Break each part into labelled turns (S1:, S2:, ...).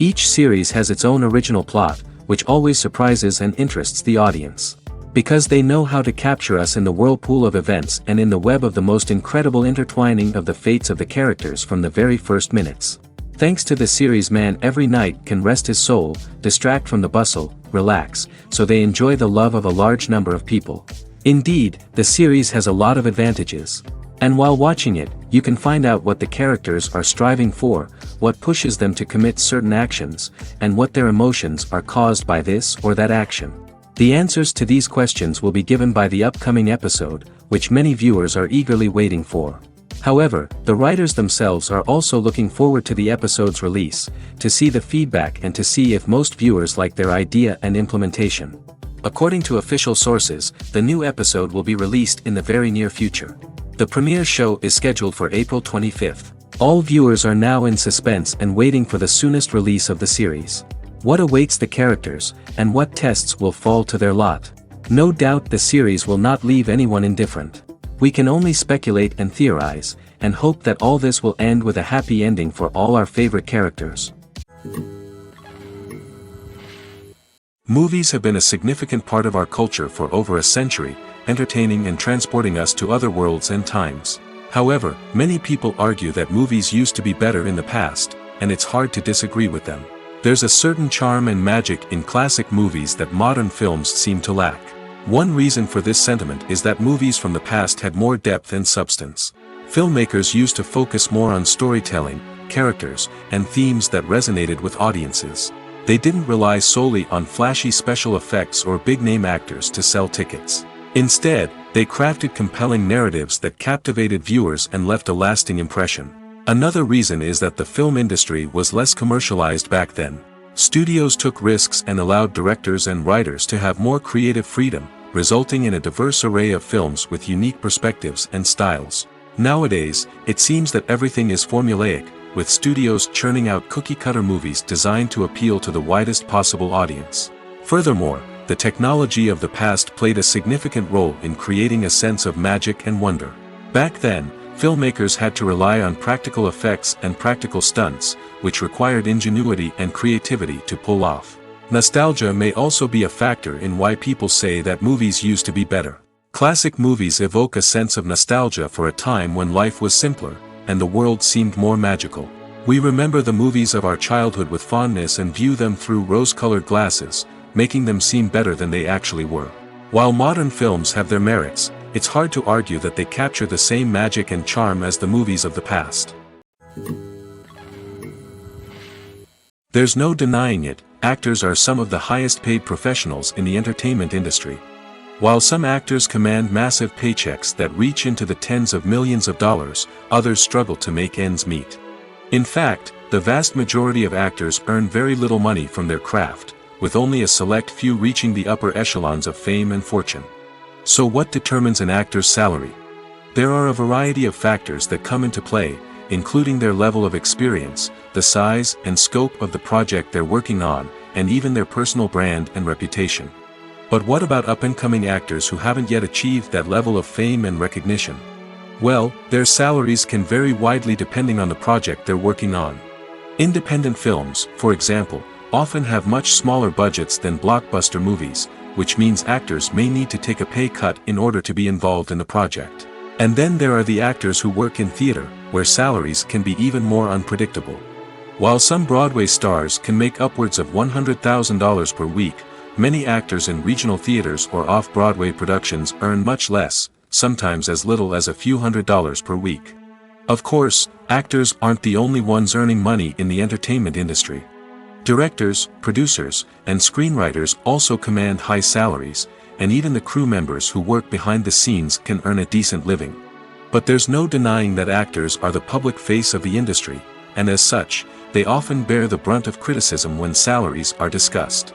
S1: Each series has its own original plot, which always surprises and interests the audience. Because they know how to capture us in the whirlpool of events and in the web of the most incredible intertwining of the fates of the characters from the very first minutes. Thanks to the series, man every night can rest his soul, distract from the bustle, relax, so they enjoy the love of a large number of people. Indeed, the series has a lot of advantages. And while watching it, you can find out what the characters are striving for, what pushes them to commit certain actions, and what their emotions are caused by this or that action. The answers to these questions will be given by the upcoming episode, which many viewers are eagerly waiting for. However, the writers themselves are also looking forward to the episode's release, to see the feedback and to see if most viewers like their idea and implementation. According to official sources, the new episode will be released in the very near future. The premiere show is scheduled for April 25th. All viewers are now in suspense and waiting for the soonest release of the series. What awaits the characters, and what tests will fall to their lot? No doubt the series will not leave anyone indifferent. We can only speculate and theorize, and hope that all this will end with a happy ending for all our favorite characters. Movies have been a significant part of our culture for over a century, entertaining and transporting us to other worlds and times. However, many people argue that movies used to be better in the past, and it's hard to disagree with them. There's a certain charm and magic in classic movies that modern films seem to lack. One reason for this sentiment is that movies from the past had more depth and substance. Filmmakers used to focus more on storytelling, characters, and themes that resonated with audiences. They didn't rely solely on flashy special effects or big-name actors to sell tickets. Instead, they crafted compelling narratives that captivated viewers and left a lasting impression. Another reason is that the film industry was less commercialized back then. Studios took risks and allowed directors and writers to have more creative freedom, resulting in a diverse array of films with unique perspectives and styles. Nowadays, it seems that everything is formulaic, with studios churning out cookie-cutter movies designed to appeal to the widest possible audience. Furthermore, the technology of the past played a significant role in creating a sense of magic and wonder. Back then, filmmakers had to rely on practical effects and practical stunts, which required ingenuity and creativity to pull off. Nostalgia may also be a factor in why people say that movies used to be better. Classic movies evoke a sense of nostalgia for a time when life was simpler, and the world seemed more magical. We remember the movies of our childhood with fondness and view them through rose-colored glasses, making them seem better than they actually were. While modern films have their merits, it's hard to argue that they capture the same magic and charm as the movies of the past. There's no denying it, actors are some of the highest-paid professionals in the entertainment industry. While some actors command massive paychecks that reach into the tens of millions of dollars, others struggle to make ends meet. In fact, the vast majority of actors earn very little money from their craft, with only a select few reaching the upper echelons of fame and fortune. So what determines an actor's salary? There are a variety of factors that come into play, including their level of experience, the size and scope of the project they're working on, and even their personal brand and reputation. But what about up-and-coming actors who haven't yet achieved that level of fame and recognition? Well, their salaries can vary widely depending on the project they're working on. Independent films, for example, often have much smaller budgets than blockbuster movies, which means actors may need to take a pay cut in order to be involved in the project. And then there are the actors who work in theater, where salaries can be even more unpredictable. While some Broadway stars can make upwards of $100,000 per week, many actors in regional theaters or off-Broadway productions earn much less, sometimes as little as a few $100s per week. Of course, actors aren't the only ones earning money in the entertainment industry. Directors, producers, and screenwriters also command high salaries, and even the crew members who work behind the scenes can earn a decent living. But there's no denying that actors are the public face of the industry, and as such, they often bear the brunt of criticism when salaries are discussed.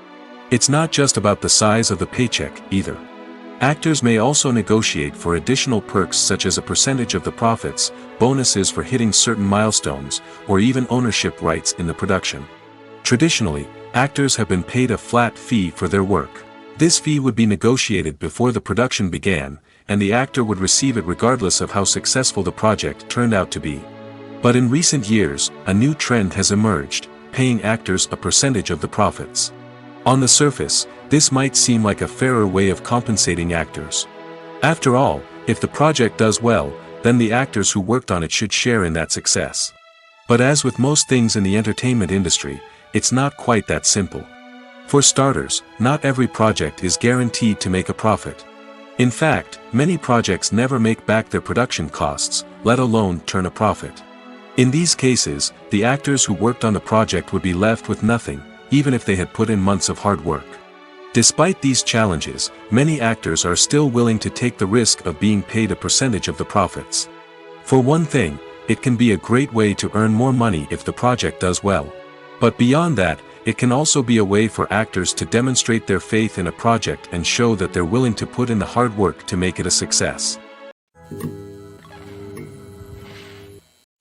S1: It's not just about the size of the paycheck, either. Actors may also negotiate for additional perks such as a percentage of the profits, bonuses for hitting certain milestones, or even ownership rights in the production. Traditionally, actors have been paid a flat fee for their work. This fee would be negotiated before the production began, and the actor would receive it regardless of how successful the project turned out to be. But in recent years, a new trend has emerged. paying actors a percentage of the profits. On the surface, this might seem like a fairer way of compensating actors. After all, if the project does well, then the actors who worked on it should share in that success. But as with most things in the entertainment industry, it's not quite that simple. For starters, not every project is guaranteed to make a profit. In fact, many projects never make back their production costs, let alone turn a profit. In these cases, the actors who worked on the project would be left with nothing, even if they had put in months of hard work. Despite these challenges, many actors are still willing to take the risk of being paid a percentage of the profits. For one thing, it can be a great way to earn more money if the project does well. But beyond that, it can also be a way for actors to demonstrate their faith in a project and show that they're willing to put in the hard work to make it a success.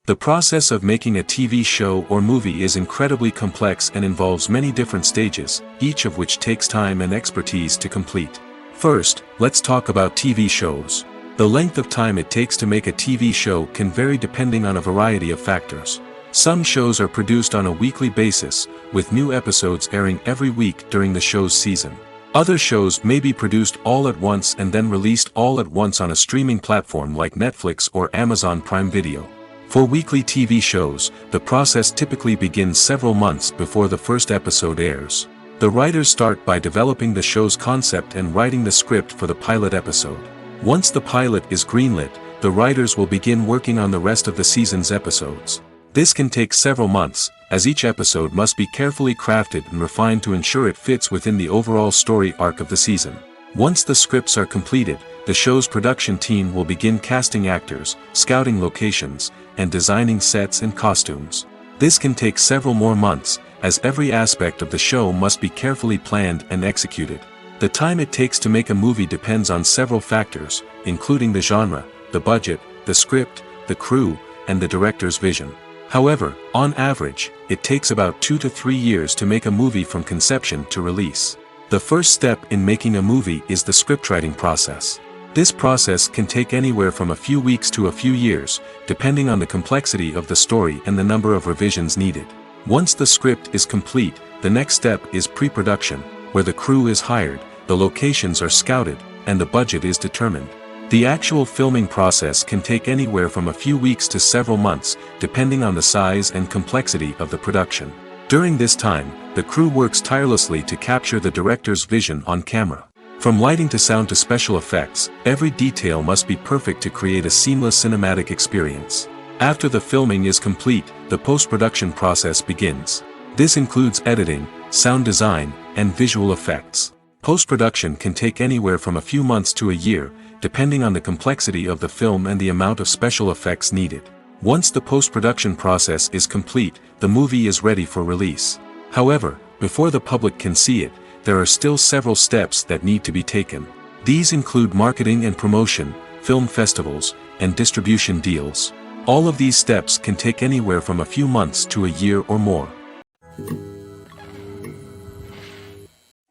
S1: The process of making a TV show or movie is incredibly complex and involves many different stages, each of which takes time and expertise to complete. First, let's talk about TV shows. The length of time it takes to make a TV show can vary depending on a variety of factors. Some shows are produced on a weekly basis, with new episodes airing every week during the show's season. Other shows may be produced all at once and then released all at once on a streaming platform like Netflix or Amazon Prime Video. For weekly TV shows, the process typically begins several months before the first episode airs. The writers start by developing the show's concept and writing the script for the pilot episode. Once the pilot is greenlit, the writers will begin working on the rest of the season's episodes. This can take several months, as each episode must be carefully crafted and refined to ensure it fits within the overall story arc of the season. Once the scripts are completed, the show's production team will begin casting actors, scouting locations, and designing sets and costumes. This can take several more months, as every aspect of the show must be carefully planned and executed. The time it takes to make a movie depends on several factors, including the genre, the budget, the script, the crew, and the director's vision. However, on average, it takes about 2 to 3 years to make a movie from conception to release. The first step in making a movie is the scriptwriting process. This process can take anywhere from a few weeks to a few years, depending on the complexity of the story and the number of revisions needed. Once the script is complete, the next step is pre-production, where the crew is hired, the locations are scouted, and the budget is determined. The actual filming process can take anywhere from a few weeks to several months, depending on the size and complexity of the production. During this time, the crew works tirelessly to capture the director's vision on camera. From lighting to sound to special effects, every detail must be perfect to create a seamless cinematic experience. After the filming is complete, the post-production process begins. This includes editing, sound design, and visual effects. Post-production can take anywhere from a few months to a year, depending on the complexity of the film and the amount of special effects needed. Once the post-production process is complete, the movie is ready for release. However, before the public can see it, there are still several steps that need to be taken. These include marketing and promotion, film festivals, and distribution deals. All of these steps can take anywhere from a few months to a year or more.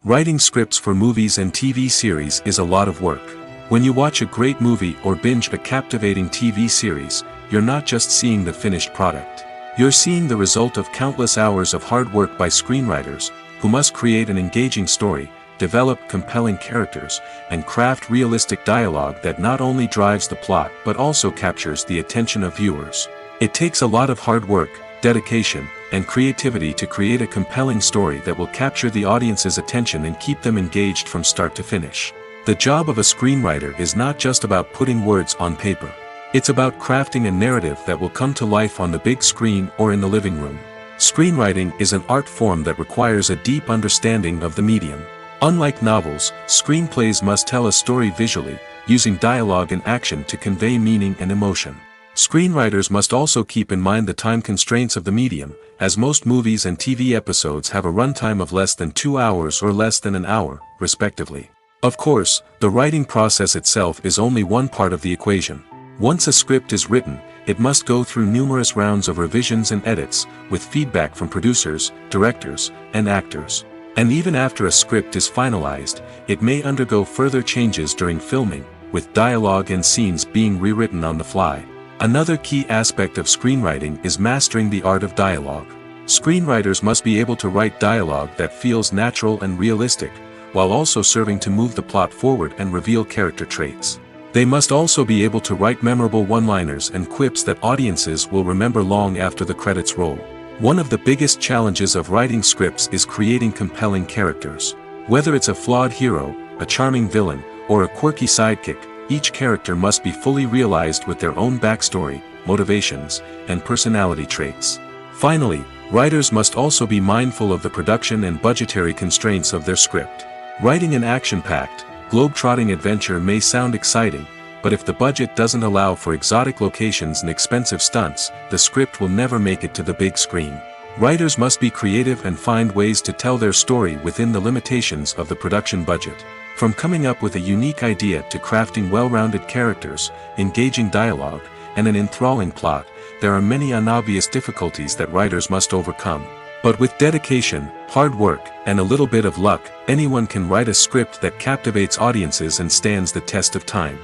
S1: Writing scripts for movies and TV series is a lot of work. When you watch a great movie or binge a captivating TV series, you're not just seeing the finished product. You're seeing the result of countless hours of hard work by screenwriters, who must create an engaging story, develop compelling characters, and craft realistic dialogue that not only drives the plot but also captures the attention of viewers. It takes a lot of hard work, dedication, and creativity to create a compelling story that will capture the audience's attention and keep them engaged from start to finish. The job of a screenwriter is not just about putting words on paper. It's about crafting a narrative that will come to life on the big screen or in the living room. Screenwriting is an art form that requires a deep understanding of the medium. Unlike novels, screenplays must tell a story visually, using dialogue and action to convey meaning and emotion. Screenwriters must also keep in mind the time constraints of the medium, as most movies and TV episodes have a runtime of less than 2 hours or less than an hour, respectively. Of course, the writing process itself is only one part of the equation. Once a script is written, it must go through numerous rounds of revisions and edits, with feedback from producers, directors, and actors. And even after a script is finalized, it may undergo further changes during filming, with dialogue and scenes being rewritten on the fly. Another key aspect of screenwriting is mastering the art of dialogue. Screenwriters must be able to write dialogue that feels natural and realistic, while also serving to move the plot forward and reveal character traits. They must also be able to write memorable one-liners and quips that audiences will remember long after the credits roll. One of the biggest challenges of writing scripts is creating compelling characters. Whether it's a flawed hero, a charming villain, or a quirky sidekick, each character must be fully realized with their own backstory, motivations, and personality traits. Finally, writers must also be mindful of the production and budgetary constraints of their script. Writing an action-packed, globe-trotting adventure may sound exciting, but if the budget doesn't allow for exotic locations and expensive stunts, the script will never make it to the big screen. Writers must be creative and find ways to tell their story within the limitations of the production budget. From coming up with a unique idea to crafting well-rounded characters, engaging dialogue, and an enthralling plot, there are many unobvious difficulties that writers must overcome. But with dedication, hard work, and a little bit of luck, anyone can write a script that captivates audiences and stands the test of time.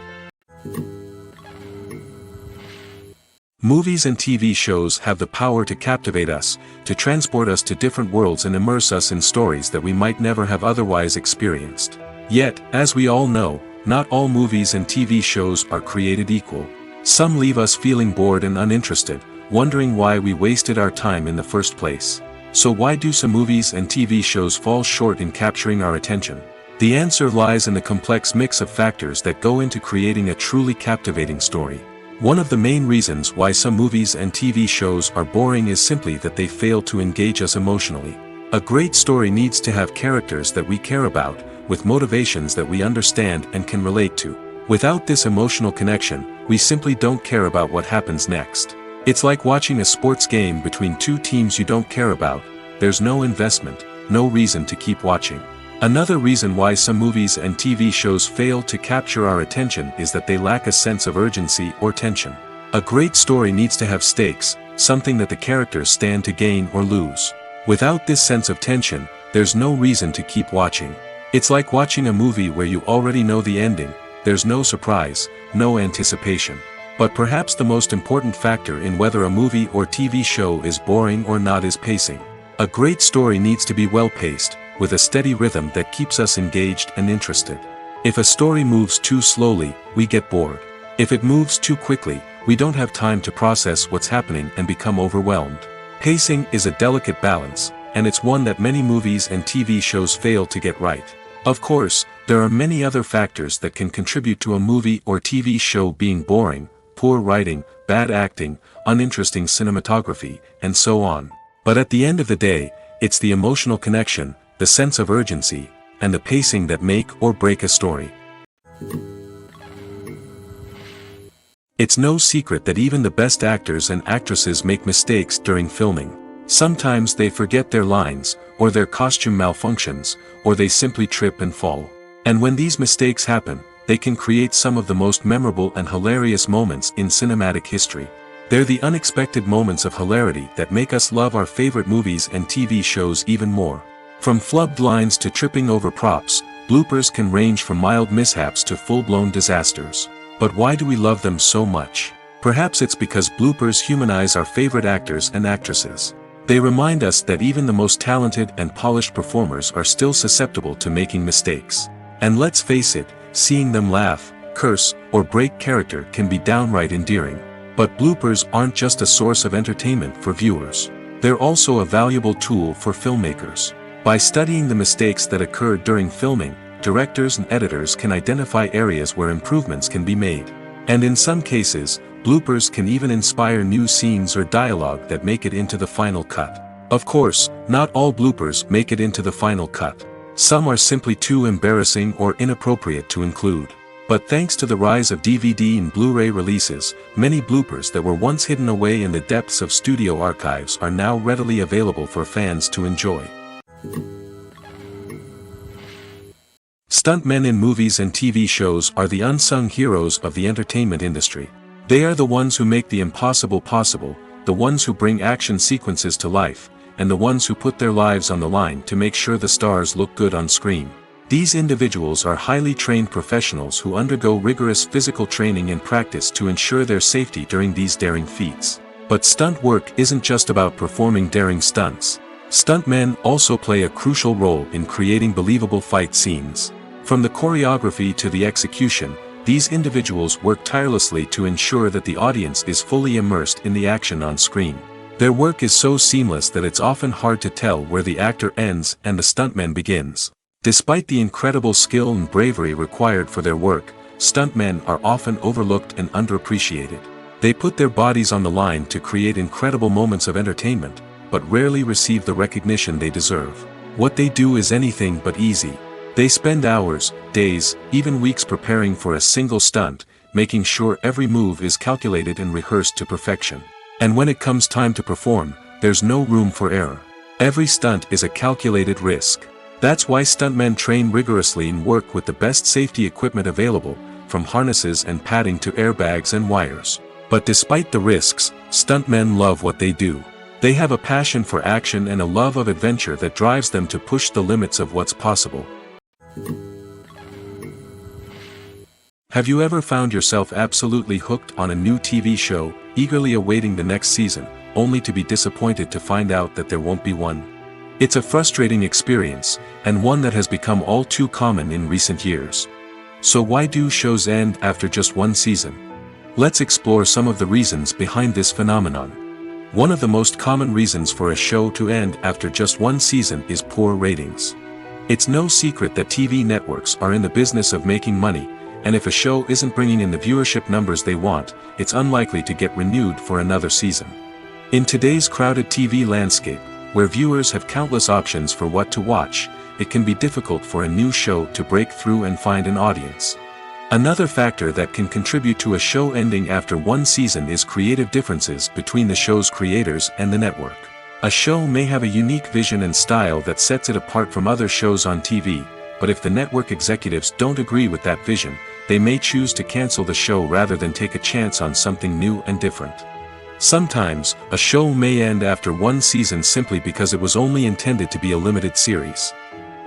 S1: Movies and TV shows have the power to captivate us, to transport us to different worlds and immerse us in stories that we might never have otherwise experienced. Yet, as we all know, not all movies and TV shows are created equal. Some leave us feeling bored and uninterested, wondering why we wasted our time in the first place. So why do some movies and TV shows fall short in capturing our attention? The answer lies in the complex mix of factors that go into creating a truly captivating story. One of the main reasons why some movies and TV shows are boring is simply that they fail to engage us emotionally. A great story needs to have characters that we care about, with motivations that we understand and can relate to. Without this emotional connection, we simply don't care about what happens next. It's like watching a sports game between two teams you don't care about. There's no investment, no reason to keep watching. Another reason why some movies and TV shows fail to capture our attention is that they lack a sense of urgency or tension. A great story needs to have stakes, something that the characters stand to gain or lose. Without this sense of tension, there's no reason to keep watching. It's like watching a movie where you already know the ending. There's no surprise, no anticipation. But perhaps the most important factor in whether a movie or TV show is boring or not is pacing. A great story needs to be well-paced, with a steady rhythm that keeps us engaged and interested. If a story moves too slowly, we get bored. If it moves too quickly, we don't have time to process what's happening and become overwhelmed. Pacing is a delicate balance, and it's one that many movies and TV shows fail to get right. Of course, there are many other factors that can contribute to a movie or TV show being boring: poor writing, bad acting, uninteresting cinematography, and so on. But at the end of the day, it's the emotional connection, the sense of urgency, and the pacing that make or break a story. It's no secret that even the best actors and actresses make mistakes during filming. Sometimes they forget their lines, or their costume malfunctions, or they simply trip and fall. And when these mistakes happen, they can create some of the most memorable and hilarious moments in cinematic history. They're the unexpected moments of hilarity that make us love our favorite movies and TV shows even more. From flubbed lines to tripping over props, bloopers can range from mild mishaps to full-blown disasters. But why do we love them so much? Perhaps it's because bloopers humanize our favorite actors and actresses. They remind us that even the most talented and polished performers are still susceptible to making mistakes. And let's face it, seeing them laugh, curse, or break character can be downright endearing. But bloopers aren't just a source of entertainment for viewers. They're also a valuable tool for filmmakers. By studying the mistakes that occurred during filming, directors and editors can identify areas where improvements can be made. And in some cases, bloopers can even inspire new scenes or dialogue that make it into the final cut. Of course, not all bloopers make it into the final cut. Some are simply too embarrassing or inappropriate to include. But thanks to the rise of DVD and Blu-ray releases, many bloopers that were once hidden away in the depths of studio archives are now readily available for fans to enjoy. Stuntmen in movies and TV shows are the unsung heroes of the entertainment industry. They are the ones who make the impossible possible, the ones who bring action sequences to life, and the ones who put their lives on the line to make sure the stars look good on screen. These individuals are highly trained professionals who undergo rigorous physical training and practice to ensure their safety during these daring feats. But stunt work isn't just about performing daring stunts. Stuntmen also play a crucial role in creating believable fight scenes. From the choreography to the execution, these individuals work tirelessly to ensure that the audience is fully immersed in the action on screen. Their work is so seamless that it's often hard to tell where the actor ends and the stuntman begins. Despite the incredible skill and bravery required for their work, stuntmen are often overlooked and underappreciated. They put their bodies on the line to create incredible moments of entertainment, but rarely receive the recognition they deserve. What they do is anything but easy. They spend hours, days, even weeks preparing for a single stunt, making sure every move is calculated and rehearsed to perfection. And when it comes time to perform, there's no room for error. Every stunt is a calculated risk. That's why stuntmen train rigorously and work with the best safety equipment available, from harnesses and padding to airbags and wires. But despite the risks, stuntmen love what they do. They have a passion for action and a love of adventure that drives them to push the limits of what's possible. Have you ever found yourself absolutely hooked on a new TV show, eagerly awaiting the next season, only to be disappointed to find out that there won't be one? It's a frustrating experience, and one that has become all too common in recent years. So why do shows end after just one season? Let's explore some of the reasons behind this phenomenon. One of the most common reasons for a show to end after just one season is poor ratings. It's no secret that TV networks are in the business of making money, and if a show isn't bringing in the viewership numbers they want, it's unlikely to get renewed for another season. In today's crowded TV landscape, where viewers have countless options for what to watch, it can be difficult for a new show to break through and find an audience. Another factor that can contribute to a show ending after one season is creative differences between the show's creators and the network. A show may have a unique vision and style that sets it apart from other shows on TV, but if the network executives don't agree with that vision, they may choose to cancel the show rather than take a chance on something new and different. Sometimes, a show may end after one season simply because it was only intended to be a limited series.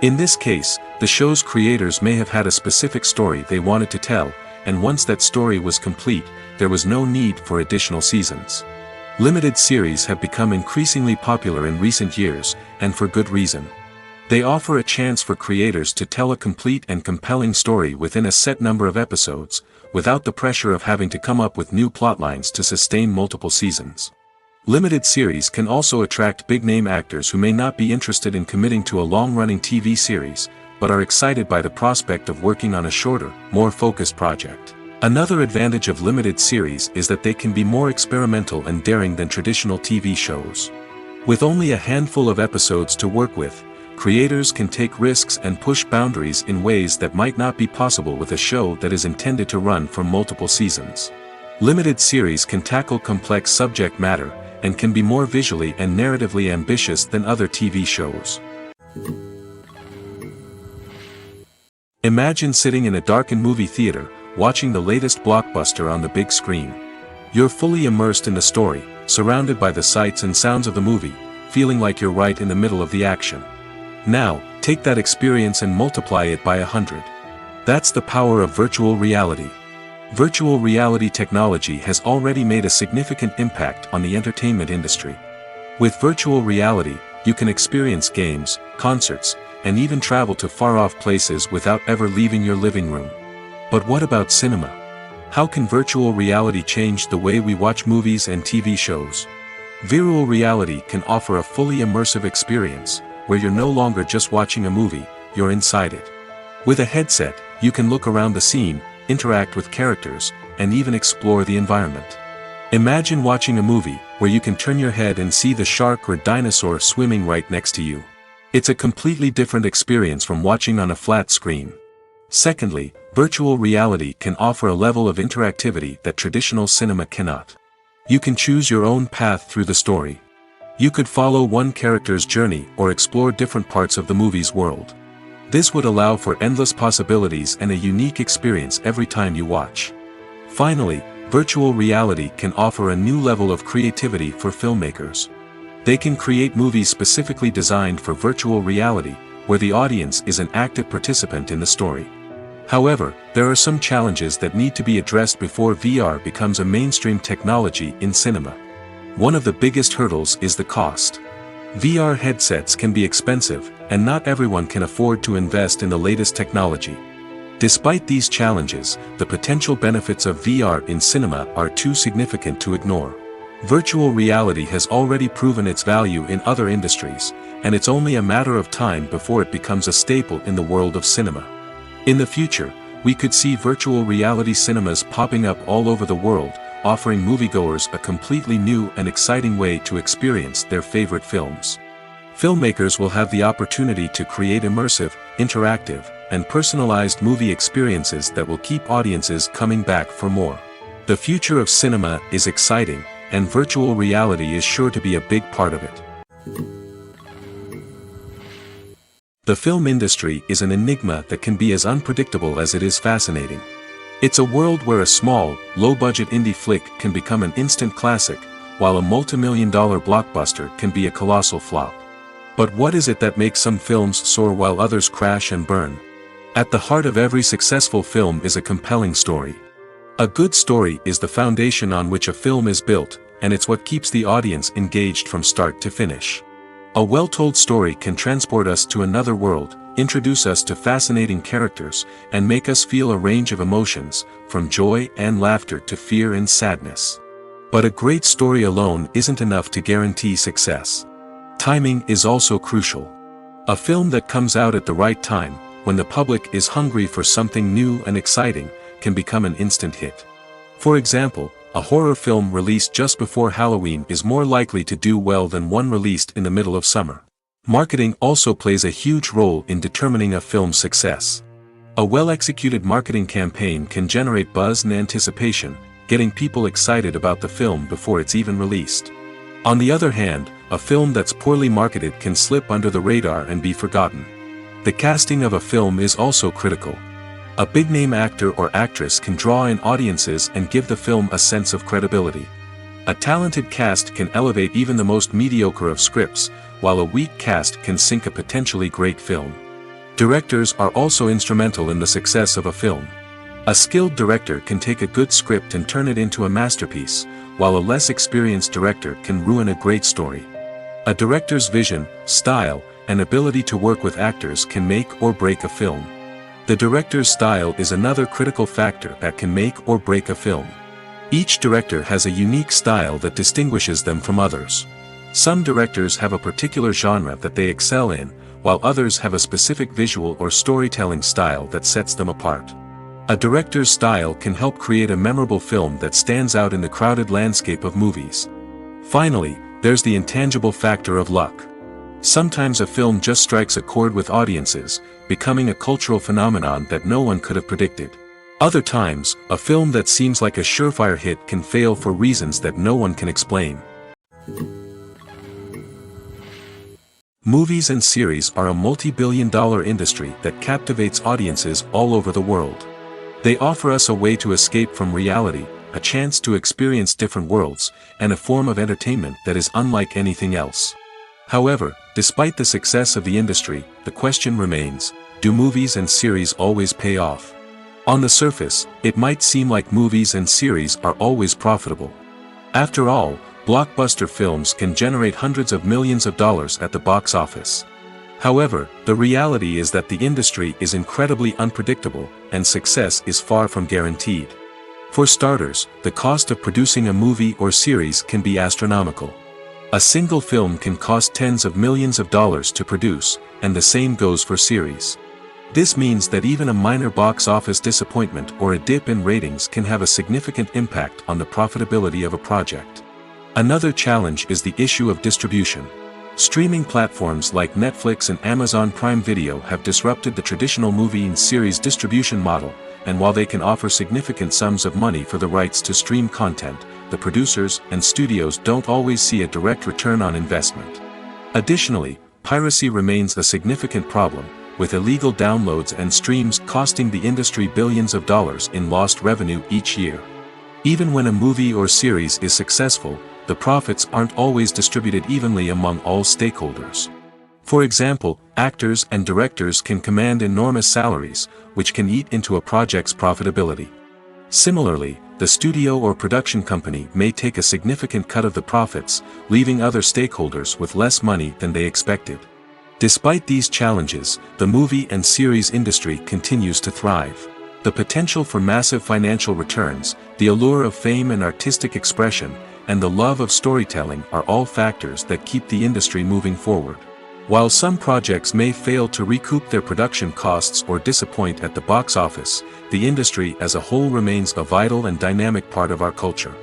S1: In this case, the show's creators may have had a specific story they wanted to tell, and once that story was complete, there was no need for additional seasons. Limited series have become increasingly popular in recent years, and for good reason. They offer a chance for creators to tell a complete and compelling story within a set number of episodes, without the pressure of having to come up with new plotlines to sustain multiple seasons. Limited series can also attract big-name actors who may not be interested in committing to a long-running TV series, but are excited by the prospect of working on a shorter, more focused project. Another advantage of limited series is that they can be more experimental and daring than traditional TV shows. With only a handful of episodes to work with, creators can take risks and push boundaries in ways that might not be possible with a show that is intended to run for multiple seasons. Limited series can tackle complex subject matter, and can be more visually and narratively ambitious than other TV shows. Imagine sitting in a darkened movie theater, watching the latest blockbuster on the big screen. You're fully immersed in the story, surrounded by the sights and sounds of the movie, feeling like you're right in the middle of the action. Now, take that experience and multiply it by 100. That's the power of virtual reality. Virtual reality technology has already made a significant impact on the entertainment industry. With virtual reality, you can experience games, concerts, and even travel to far-off places without ever leaving your living room. But what about cinema? How can virtual reality change the way we watch movies and TV shows? Virtual reality can offer a fully immersive experience, where you're no longer just watching a movie, you're inside it. With a headset, you can look around the scene, interact with characters, and even explore the environment. Imagine watching a movie where you can turn your head and see the shark or dinosaur swimming right next to you. It's a completely different experience from watching on a flat screen. Secondly, virtual reality can offer a level of interactivity that traditional cinema cannot. You can choose your own path through the story. You could follow one character's journey or explore different parts of the movie's world. This would allow for endless possibilities and a unique experience every time you watch. Finally, virtual reality can offer a new level of creativity for filmmakers. They can create movies specifically designed for virtual reality, where the audience is an active participant in the story. However, there are some challenges that need to be addressed before VR becomes a mainstream technology in cinema. One of the biggest hurdles is the cost. VR headsets can be expensive, and not everyone can afford to invest in the latest technology. Despite these challenges, the potential benefits of VR in cinema are too significant to ignore. Virtual reality has already proven its value in other industries, and it's only a matter of time before it becomes a staple in the world of cinema. In the future, we could see virtual reality cinemas popping up all over the world, offering moviegoers a completely new and exciting way to experience their favorite films. Filmmakers will have the opportunity to create immersive, interactive, and personalized movie experiences that will keep audiences coming back for more. The future of cinema is exciting, and virtual reality is sure to be a big part of it. The film industry is an enigma that can be as unpredictable as it is fascinating. It's a world where a small, low-budget indie flick can become an instant classic, while a multi-million-dollar blockbuster can be a colossal flop. But what is it that makes some films soar while others crash and burn? At the heart of every successful film is a compelling story. A good story is the foundation on which a film is built, and it's what keeps the audience engaged from start to finish. A well-told story can transport us to another world, introduce us to fascinating characters, and make us feel a range of emotions, from joy and laughter to fear and sadness. But a great story alone isn't enough to guarantee success. Timing is also crucial. A film that comes out at the right time, when the public is hungry for something new and exciting, can become an instant hit. For example, a horror film released just before Halloween is more likely to do well than one released in the middle of summer. Marketing also plays a huge role in determining a film's success. A well-executed marketing campaign can generate buzz and anticipation, getting people excited about the film before it's even released. On the other hand, a film that's poorly marketed can slip under the radar and be forgotten. The casting of a film is also critical. A big-name actor or actress can draw in audiences and give the film a sense of credibility. A talented cast can elevate even the most mediocre of scripts, while a weak cast can sink a potentially great film. Directors are also instrumental in the success of a film. A skilled director can take a good script and turn it into a masterpiece, while a less experienced director can ruin a great story. A director's vision, style, and ability to work with actors can make or break a film. The director's style is another critical factor that can make or break a film. Each director has a unique style that distinguishes them from others. Some directors have a particular genre that they excel in, while others have a specific visual or storytelling style that sets them apart. A director's style can help create a memorable film that stands out in the crowded landscape of movies. Finally, there's the intangible factor of luck. Sometimes a film just strikes a chord with audiences, becoming a cultural phenomenon that no one could have predicted. Other times, a film that seems like a surefire hit can fail for reasons that no one can explain. Movies and series are a multi-billion-dollar industry that captivates audiences all over the world. They offer us a way to escape from reality, a chance to experience different worlds, and a form of entertainment that is unlike anything else. However, despite the success of the industry, the question remains, do movies and series always pay off? On the surface, it might seem like movies and series are always profitable. After all, blockbuster films can generate hundreds of millions of dollars at the box office. However, the reality is that the industry is incredibly unpredictable, and success is far from guaranteed. For starters, the cost of producing a movie or series can be astronomical. A single film can cost tens of millions of dollars to produce, and the same goes for series. This means that even a minor box office disappointment or a dip in ratings can have a significant impact on the profitability of a project. Another challenge is the issue of distribution. Streaming platforms like Netflix and Amazon Prime Video have disrupted the traditional movie and series distribution model, and while they can offer significant sums of money for the rights to stream content, the producers and studios don't always see a direct return on investment. Additionally, piracy remains a significant problem, with illegal downloads and streams costing the industry billions of dollars in lost revenue each year. Even when a movie or series is successful, the profits aren't always distributed evenly among all stakeholders. For example, actors and directors can command enormous salaries, which can eat into a project's profitability. Similarly, the studio or production company may take a significant cut of the profits, leaving other stakeholders with less money than they expected. Despite these challenges, the movie and series industry continues to thrive. The potential for massive financial returns, the allure of fame and artistic expression, and the love of storytelling are all factors that keep the industry moving forward. While some projects may fail to recoup their production costs or disappoint at the box office, the industry as a whole remains a vital and dynamic part of our culture.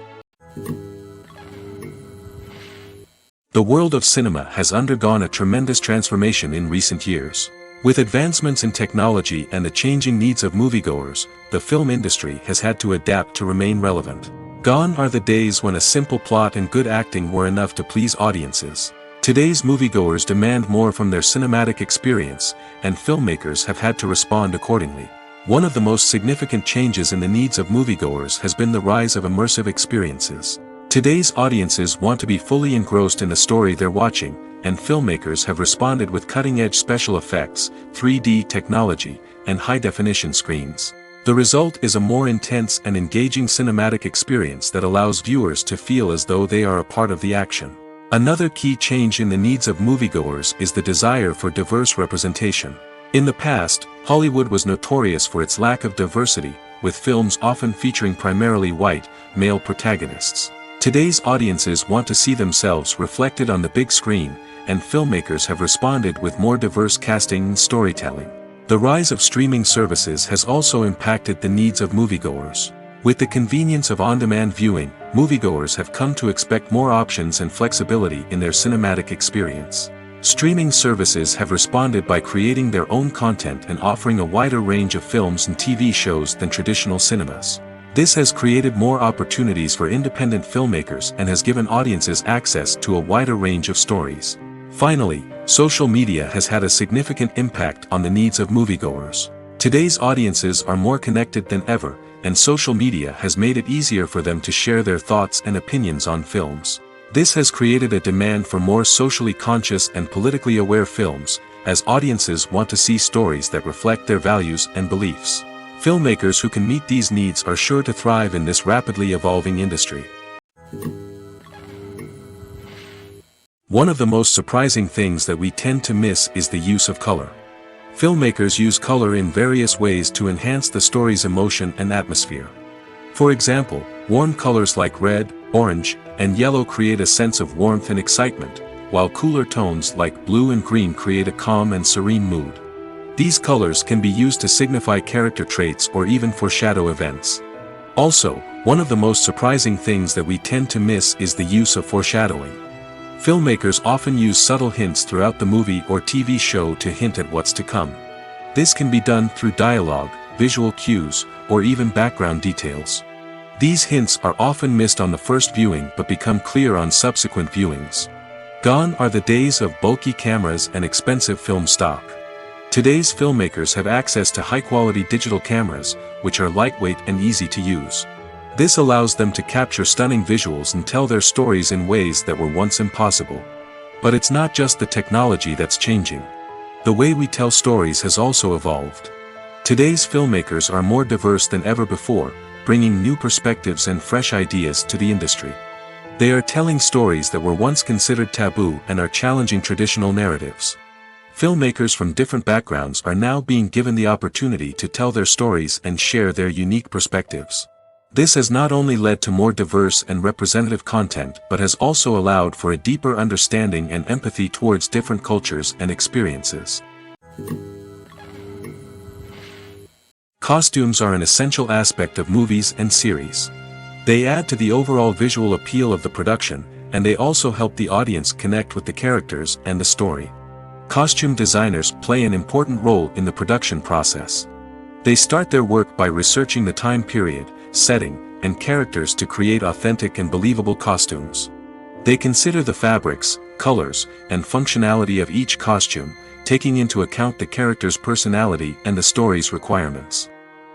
S1: The world of cinema has undergone a tremendous transformation in recent years. With advancements in technology and the changing needs of moviegoers, the film industry has had to adapt to remain relevant. Gone are the days when a simple plot and good acting were enough to please audiences. Today's moviegoers demand more from their cinematic experience, and filmmakers have had to respond accordingly. One of the most significant changes in the needs of moviegoers has been the rise of immersive experiences. Today's audiences want to be fully engrossed in the story they're watching, and filmmakers have responded with cutting-edge special effects, 3D technology, and high-definition screens. The result is a more intense and engaging cinematic experience that allows viewers to feel as though they are a part of the action. Another key change in the needs of moviegoers is the desire for diverse representation. In the past, Hollywood was notorious for its lack of diversity, with films often featuring primarily white, male protagonists. Today's audiences want to see themselves reflected on the big screen, and filmmakers have responded with more diverse casting and storytelling. The rise of streaming services has also impacted the needs of moviegoers. With the convenience of on-demand viewing, moviegoers have come to expect more options and flexibility in their cinematic experience. Streaming services have responded by creating their own content and offering a wider range of films and TV shows than traditional cinemas. This has created more opportunities for independent filmmakers and has given audiences access to a wider range of stories. Finally, social media has had a significant impact on the needs of moviegoers. Today's audiences are more connected than ever, and social media has made it easier for them to share their thoughts and opinions on films. This has created a demand for more socially conscious and politically aware films, as audiences want to see stories that reflect their values and beliefs. Filmmakers who can meet these needs are sure to thrive in this rapidly evolving industry. One of the most surprising things that we tend to miss is the use of color. Filmmakers use color in various ways to enhance the story's emotion and atmosphere. For example, warm colors like red, orange, and yellow create a sense of warmth and excitement, while cooler tones like blue and green create a calm and serene mood. These colors can be used to signify character traits or even foreshadow events. Also, one of the most surprising things that we tend to miss is the use of foreshadowing. Filmmakers often use subtle hints throughout the movie or TV show to hint at what's to come. This can be done through dialogue, visual cues, or even background details. These hints are often missed on the first viewing but become clear on subsequent viewings. Gone are the days of bulky cameras and expensive film stock. Today's filmmakers have access to high-quality digital cameras, which are lightweight and easy to use. This allows them to capture stunning visuals and tell their stories in ways that were once impossible. But it's not just the technology that's changing. The way we tell stories has also evolved. Today's filmmakers are more diverse than ever before, bringing new perspectives and fresh ideas to the industry. They are telling stories that were once considered taboo and are challenging traditional narratives. Filmmakers from different backgrounds are now being given the opportunity to tell their stories and share their unique perspectives. This has not only led to more diverse and representative content but has also allowed for a deeper understanding and empathy towards different cultures and experiences. Costumes are an essential aspect of movies and series. They add to the overall visual appeal of the production, and they also help the audience connect with the characters and the story. Costume designers play an important role in the production process. They start their work by researching the time period, setting, and characters to create authentic and believable costumes. They consider the fabrics, colors, and functionality of each costume, taking into account the character's personality and the story's requirements.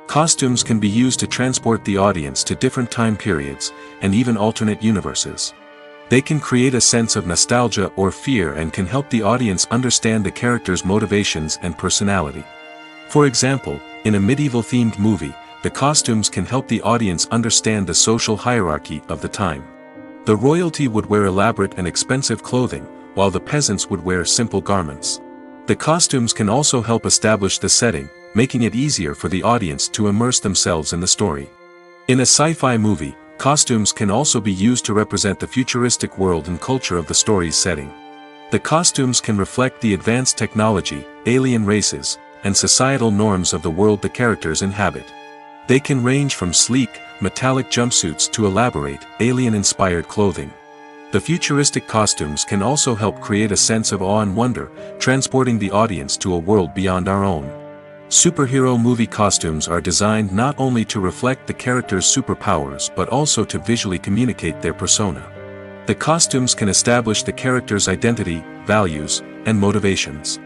S1: Costumes can be used to transport the audience to different time periods, and even alternate universes. They can create a sense of nostalgia or fear and can help the audience understand the character's motivations and personality. For example, in a medieval-themed movie, the costumes can help the audience understand the social hierarchy of the time. The royalty would wear elaborate and expensive clothing, while the peasants would wear simple garments. The costumes can also help establish the setting, making it easier for the audience to immerse themselves in the story. In a sci-fi movie, costumes can also be used to represent the futuristic world and culture of the story's setting. The costumes can reflect the advanced technology, alien races, and societal norms of the world the characters inhabit. They can range from sleek, metallic jumpsuits to elaborate, alien-inspired clothing. The futuristic costumes can also help create a sense of awe and wonder, transporting the audience to a world beyond our own. Superhero movie costumes are designed not only to reflect the character's superpowers but also to visually communicate their persona. The costumes can establish the character's identity, values, and motivations.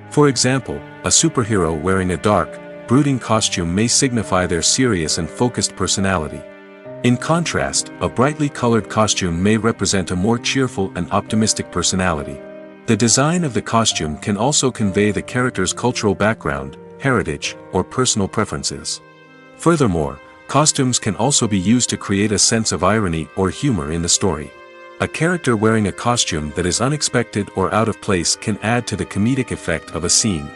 S1: For example, a superhero wearing a dark, brooding costume may signify their serious and focused personality. In contrast, a brightly colored costume may represent a more cheerful and optimistic personality. The design of the costume can also convey the character's cultural background, heritage, or personal preferences. Furthermore, costumes can also be used to create a sense of irony or humor in the story. A character wearing a costume that is unexpected or out of place can add to the comedic effect of a scene.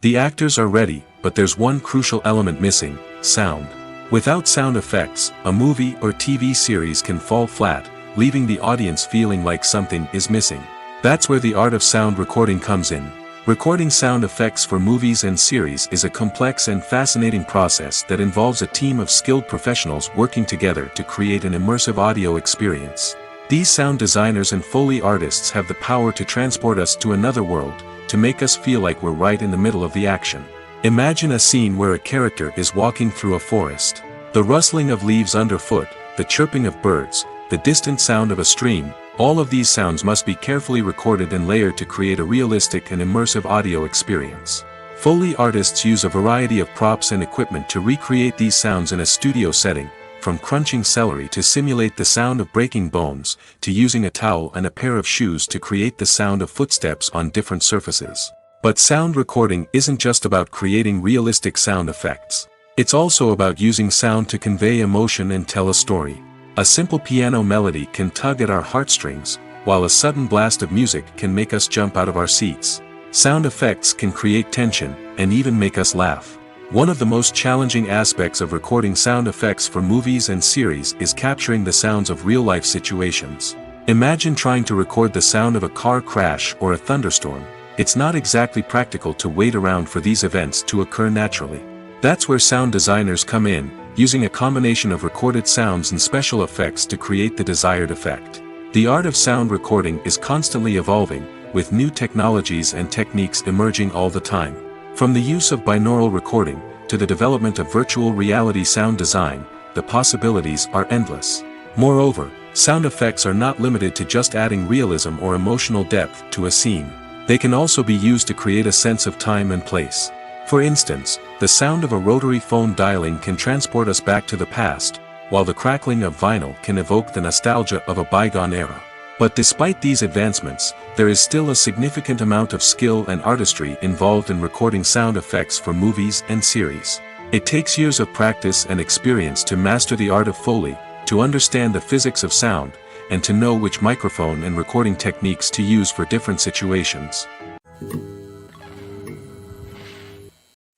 S1: The actors are ready, but there's one crucial element missing: sound. Without sound effects, a movie or TV series can fall flat, leaving the audience feeling like something is missing. That's where the art of sound recording comes in. Recording sound effects for movies and series is a complex and fascinating process that involves a team of skilled professionals working together to create an immersive audio experience. These sound designers and Foley artists have the power to transport us to another world, to make us feel like we're right in the middle of the action. Imagine a scene where a character is walking through a forest. The rustling of leaves underfoot, the chirping of birds, the distant sound of a stream, all of these sounds must be carefully recorded and layered to create a realistic and immersive audio experience. Foley artists use a variety of props and equipment to recreate these sounds in a studio setting, from crunching celery to simulate the sound of breaking bones, to using a towel and a pair of shoes to create the sound of footsteps on different surfaces. But sound recording isn't just about creating realistic sound effects. It's also about using sound to convey emotion and tell a story. A simple piano melody can tug at our heartstrings, while a sudden blast of music can make us jump out of our seats. Sound effects can create tension, and even make us laugh. One of the most challenging aspects of recording sound effects for movies and series is capturing the sounds of real-life situations. Imagine trying to record the sound of a car crash or a thunderstorm. It's not exactly practical to wait around for these events to occur naturally. That's where sound designers come in, using a combination of recorded sounds and special effects to create the desired effect. The art of sound recording is constantly evolving, with new technologies and techniques emerging all the time. From the use of binaural recording, to the development of virtual reality sound design, the possibilities are endless. Moreover, sound effects are not limited to just adding realism or emotional depth to a scene. They can also be used to create a sense of time and place. For instance, the sound of a rotary phone dialing can transport us back to the past, while the crackling of vinyl can evoke the nostalgia of a bygone era. But despite these advancements, there is still a significant amount of skill and artistry involved in recording sound effects for movies and series. It takes years of practice and experience to master the art of Foley, to understand the physics of sound, and to know which microphone and recording techniques to use for different situations.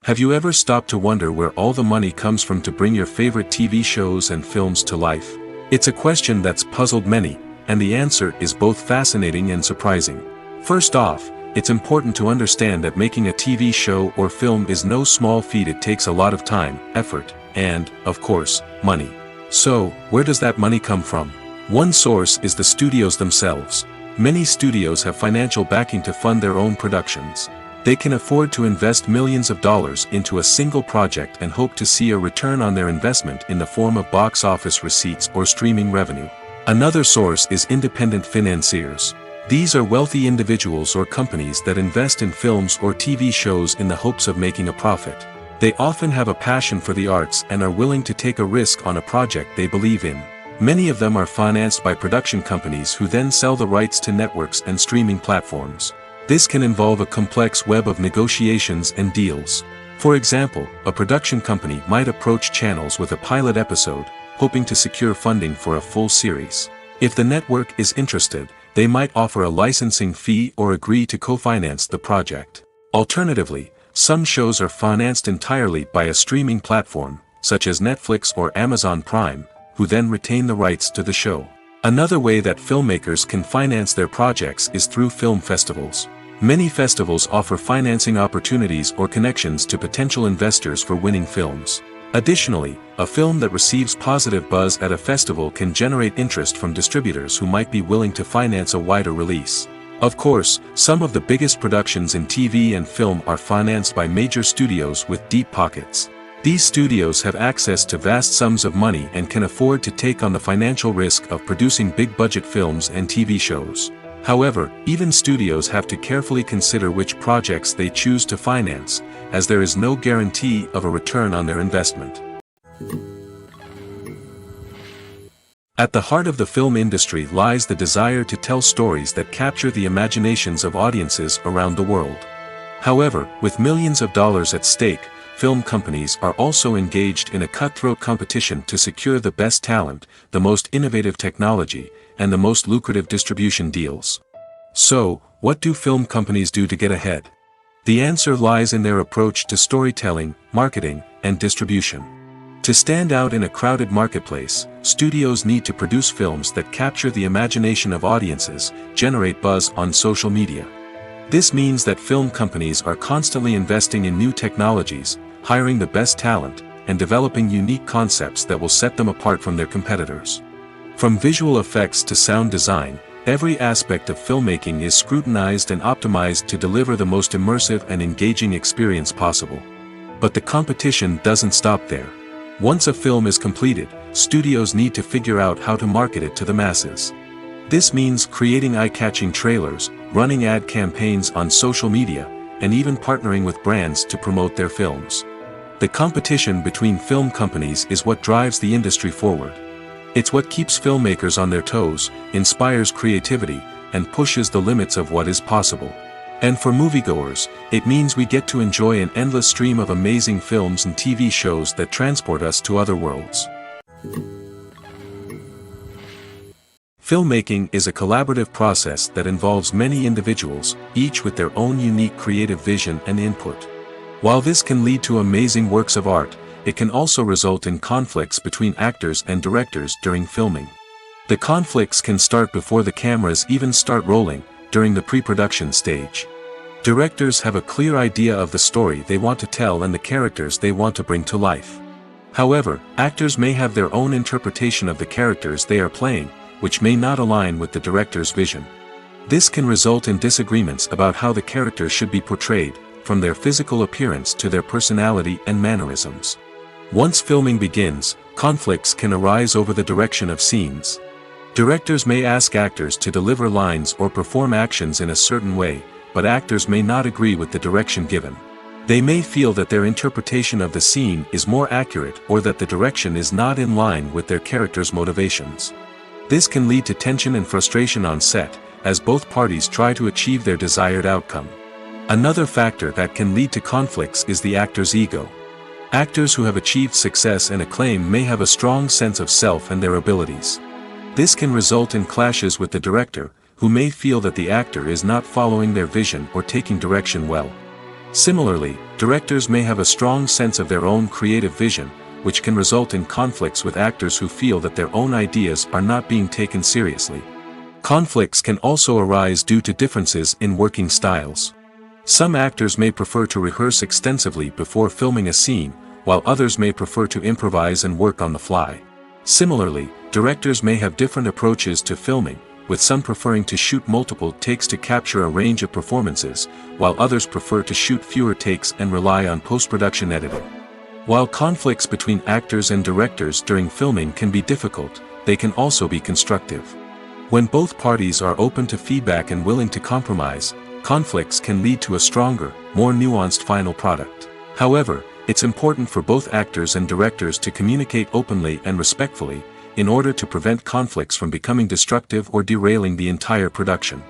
S1: Have you ever stopped to wonder where all the money comes from to bring your favorite TV shows and films to life? It's a question that's puzzled many, and the answer is both fascinating and surprising. First off, it's important to understand that making a TV show or film is no small feat. It takes a lot of time, effort, and, of course, money. So, where does that money come from? One source is the studios themselves. Many studios have financial backing to fund their own productions. They can afford to invest millions of dollars into a single project and hope to see a return on their investment in the form of box office receipts or streaming revenue. Another source is independent financiers. These are wealthy individuals or companies that invest in films or TV shows in the hopes of making a profit. They often have a passion for the arts and are willing to take a risk on a project they believe in. Many of them are financed by production companies who then sell the rights to networks and streaming platforms. This can involve a complex web of negotiations and deals. For example, a production company might approach channels with a pilot episode, hoping to secure funding for a full series. If the network is interested, they might offer a licensing fee or agree to co-finance the project. Alternatively, some shows are financed entirely by a streaming platform, such as Netflix or Amazon Prime, who then retain the rights to the show. Another way that filmmakers can finance their projects is through film festivals. Many festivals offer financing opportunities or connections to potential investors for winning films. Additionally, a film that receives positive buzz at a festival can generate interest from distributors who might be willing to finance a wider release. Of course, some of the biggest productions in TV and film are financed by major studios with deep pockets. These studios have access to vast sums of money and can afford to take on the financial risk of producing big-budget films and TV shows. However, even studios have to carefully consider which projects they choose to finance, as there is no guarantee of a return on their investment. At the heart of the film industry lies the desire to tell stories that capture the imaginations of audiences around the world. However, with millions of dollars at stake, film companies are also engaged in a cutthroat competition to secure the best talent, the most innovative technology, and the most lucrative distribution deals. So, what do film companies do to get ahead? The answer lies in their approach to storytelling, marketing, and distribution. To stand out in a crowded marketplace, studios need to produce films that capture the imagination of audiences, generate buzz on social media. This means that film companies are constantly investing in new technologies, hiring the best talent, and developing unique concepts that will set them apart from their competitors. From visual effects to sound design, every aspect of filmmaking is scrutinized and optimized to deliver the most immersive and engaging experience possible. But the competition doesn't stop there. Once a film is completed, studios need to figure out how to market it to the masses. This means creating eye-catching trailers, running ad campaigns on social media, and even partnering with brands to promote their films. The competition between film companies is what drives the industry forward. It's what keeps filmmakers on their toes, inspires creativity, and pushes the limits of what is possible. And for moviegoers, it means we get to enjoy an endless stream of amazing films and TV shows that transport us to other worlds. Filmmaking is a collaborative process that involves many individuals, each with their own unique creative vision and input. While this can lead to amazing works of art, it can also result in conflicts between actors and directors during filming. The conflicts can start before the cameras even start rolling, during the pre-production stage. Directors have a clear idea of the story they want to tell and the characters they want to bring to life. However, actors may have their own interpretation of the characters they are playing, which may not align with the director's vision. This can result in disagreements about how the characters should be portrayed, from their physical appearance to their personality and mannerisms. Once filming begins, conflicts can arise over the direction of scenes. Directors may ask actors to deliver lines or perform actions in a certain way, but actors may not agree with the direction given. They may feel that their interpretation of the scene is more accurate or that the direction is not in line with their character's motivations. This can lead to tension and frustration on set, as both parties try to achieve their desired outcome. Another factor that can lead to conflicts is the actor's ego. Actors who have achieved success and acclaim may have a strong sense of self and their abilities. This can result in clashes with the director, who may feel that the actor is not following their vision or taking direction well. Similarly, directors may have a strong sense of their own creative vision, which can result in conflicts with actors who feel that their own ideas are not being taken seriously. Conflicts can also arise due to differences in working styles. Some actors may prefer to rehearse extensively before filming a scene, while others may prefer to improvise and work on the fly. Similarly, directors may have different approaches to filming, with some preferring to shoot multiple takes to capture a range of performances, while others prefer to shoot fewer takes and rely on post-production editing. While conflicts between actors and directors during filming can be difficult, they can also be constructive. When both parties are open to feedback and willing to compromise, conflicts can lead to a stronger, more nuanced final product. However, it's important for both actors and directors to communicate openly and respectfully, in order to prevent conflicts from becoming destructive or derailing the entire production.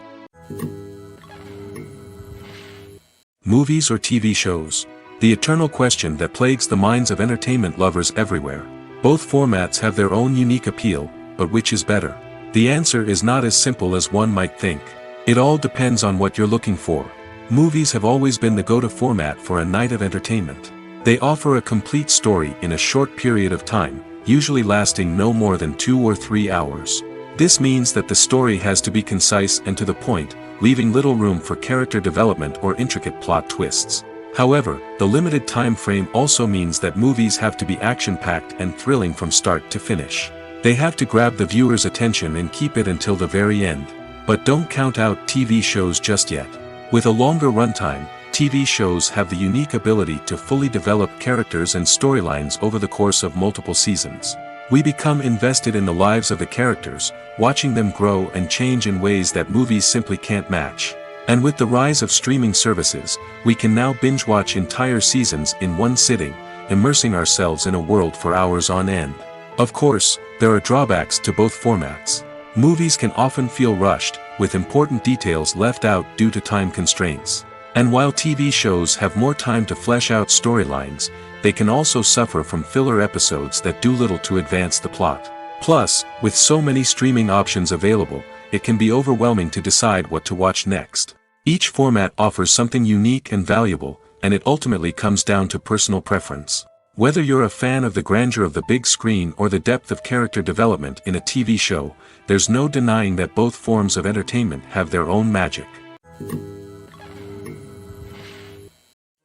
S1: Movies or TV shows? The eternal question that plagues the minds of entertainment lovers everywhere. Both formats have their own unique appeal, but which is better? The answer is not as simple as one might think. It all depends on what you're looking for. Movies have always been the go-to format for a night of entertainment. They offer a complete story in a short period of time, usually lasting no more than 2 or 3 hours. This means that the story has to be concise and to the point, leaving little room for character development or intricate plot twists. However, the limited time frame also means that movies have to be action-packed and thrilling from start to finish. They have to grab the viewer's attention and keep it until the very end. But don't count out TV shows just yet. With a longer runtime, TV shows have the unique ability to fully develop characters and storylines over the course of multiple seasons. We become invested in the lives of the characters, watching them grow and change in ways that movies simply can't match. And with the rise of streaming services, we can now binge-watch entire seasons in one sitting, immersing ourselves in a world for hours on end. Of course, there are drawbacks to both formats. Movies can often feel rushed, with important details left out due to time constraints. And while TV shows have more time to flesh out storylines, they can also suffer from filler episodes that do little to advance the plot. Plus, with so many streaming options available, it can be overwhelming to decide what to watch next. Each format offers something unique and valuable, and it ultimately comes down to personal preference. Whether you're a fan of the grandeur of the big screen or the depth of character development in a TV show, there's no denying that both forms of entertainment have their own magic.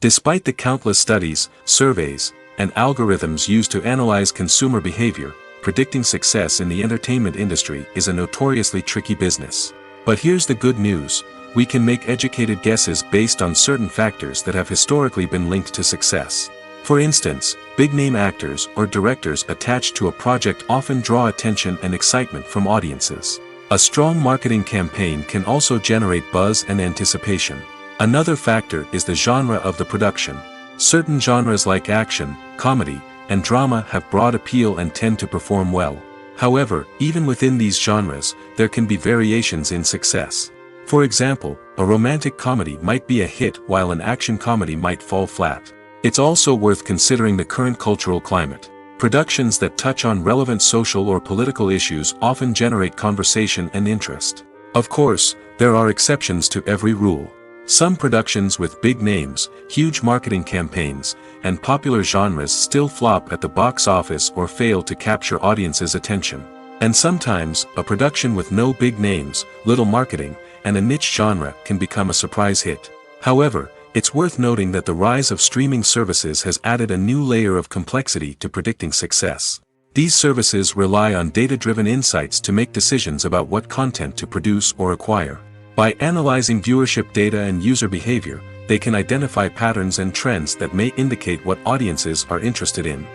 S1: Despite the countless studies, surveys, and algorithms used to analyze consumer behavior, predicting success in the entertainment industry is a notoriously tricky business. But here's the good news: we can make educated guesses based on certain factors that have historically been linked to success. For instance, big-name actors or directors attached to a project often draw attention and excitement from audiences. A strong marketing campaign can also generate buzz and anticipation. Another factor is the genre of the production. Certain genres like action, comedy, and drama have broad appeal and tend to perform well. However, even within these genres, there can be variations in success. For example, a romantic comedy might be a hit while an action comedy might fall flat. It's also worth considering the current cultural climate. Productions that touch on relevant social or political issues often generate conversation and interest. Of course, there are exceptions to every rule. Some productions with big names, huge marketing campaigns, and popular genres still flop at the box office or fail to capture audiences' attention. And sometimes, a production with no big names, little marketing, and a niche genre can become a surprise hit. However, it's worth noting that the rise of streaming services has added a new layer of complexity to predicting success. These services rely on data-driven insights to make decisions about what content to produce or acquire. By analyzing viewership data and user behavior, they can identify patterns and trends that may indicate what audiences are interested in.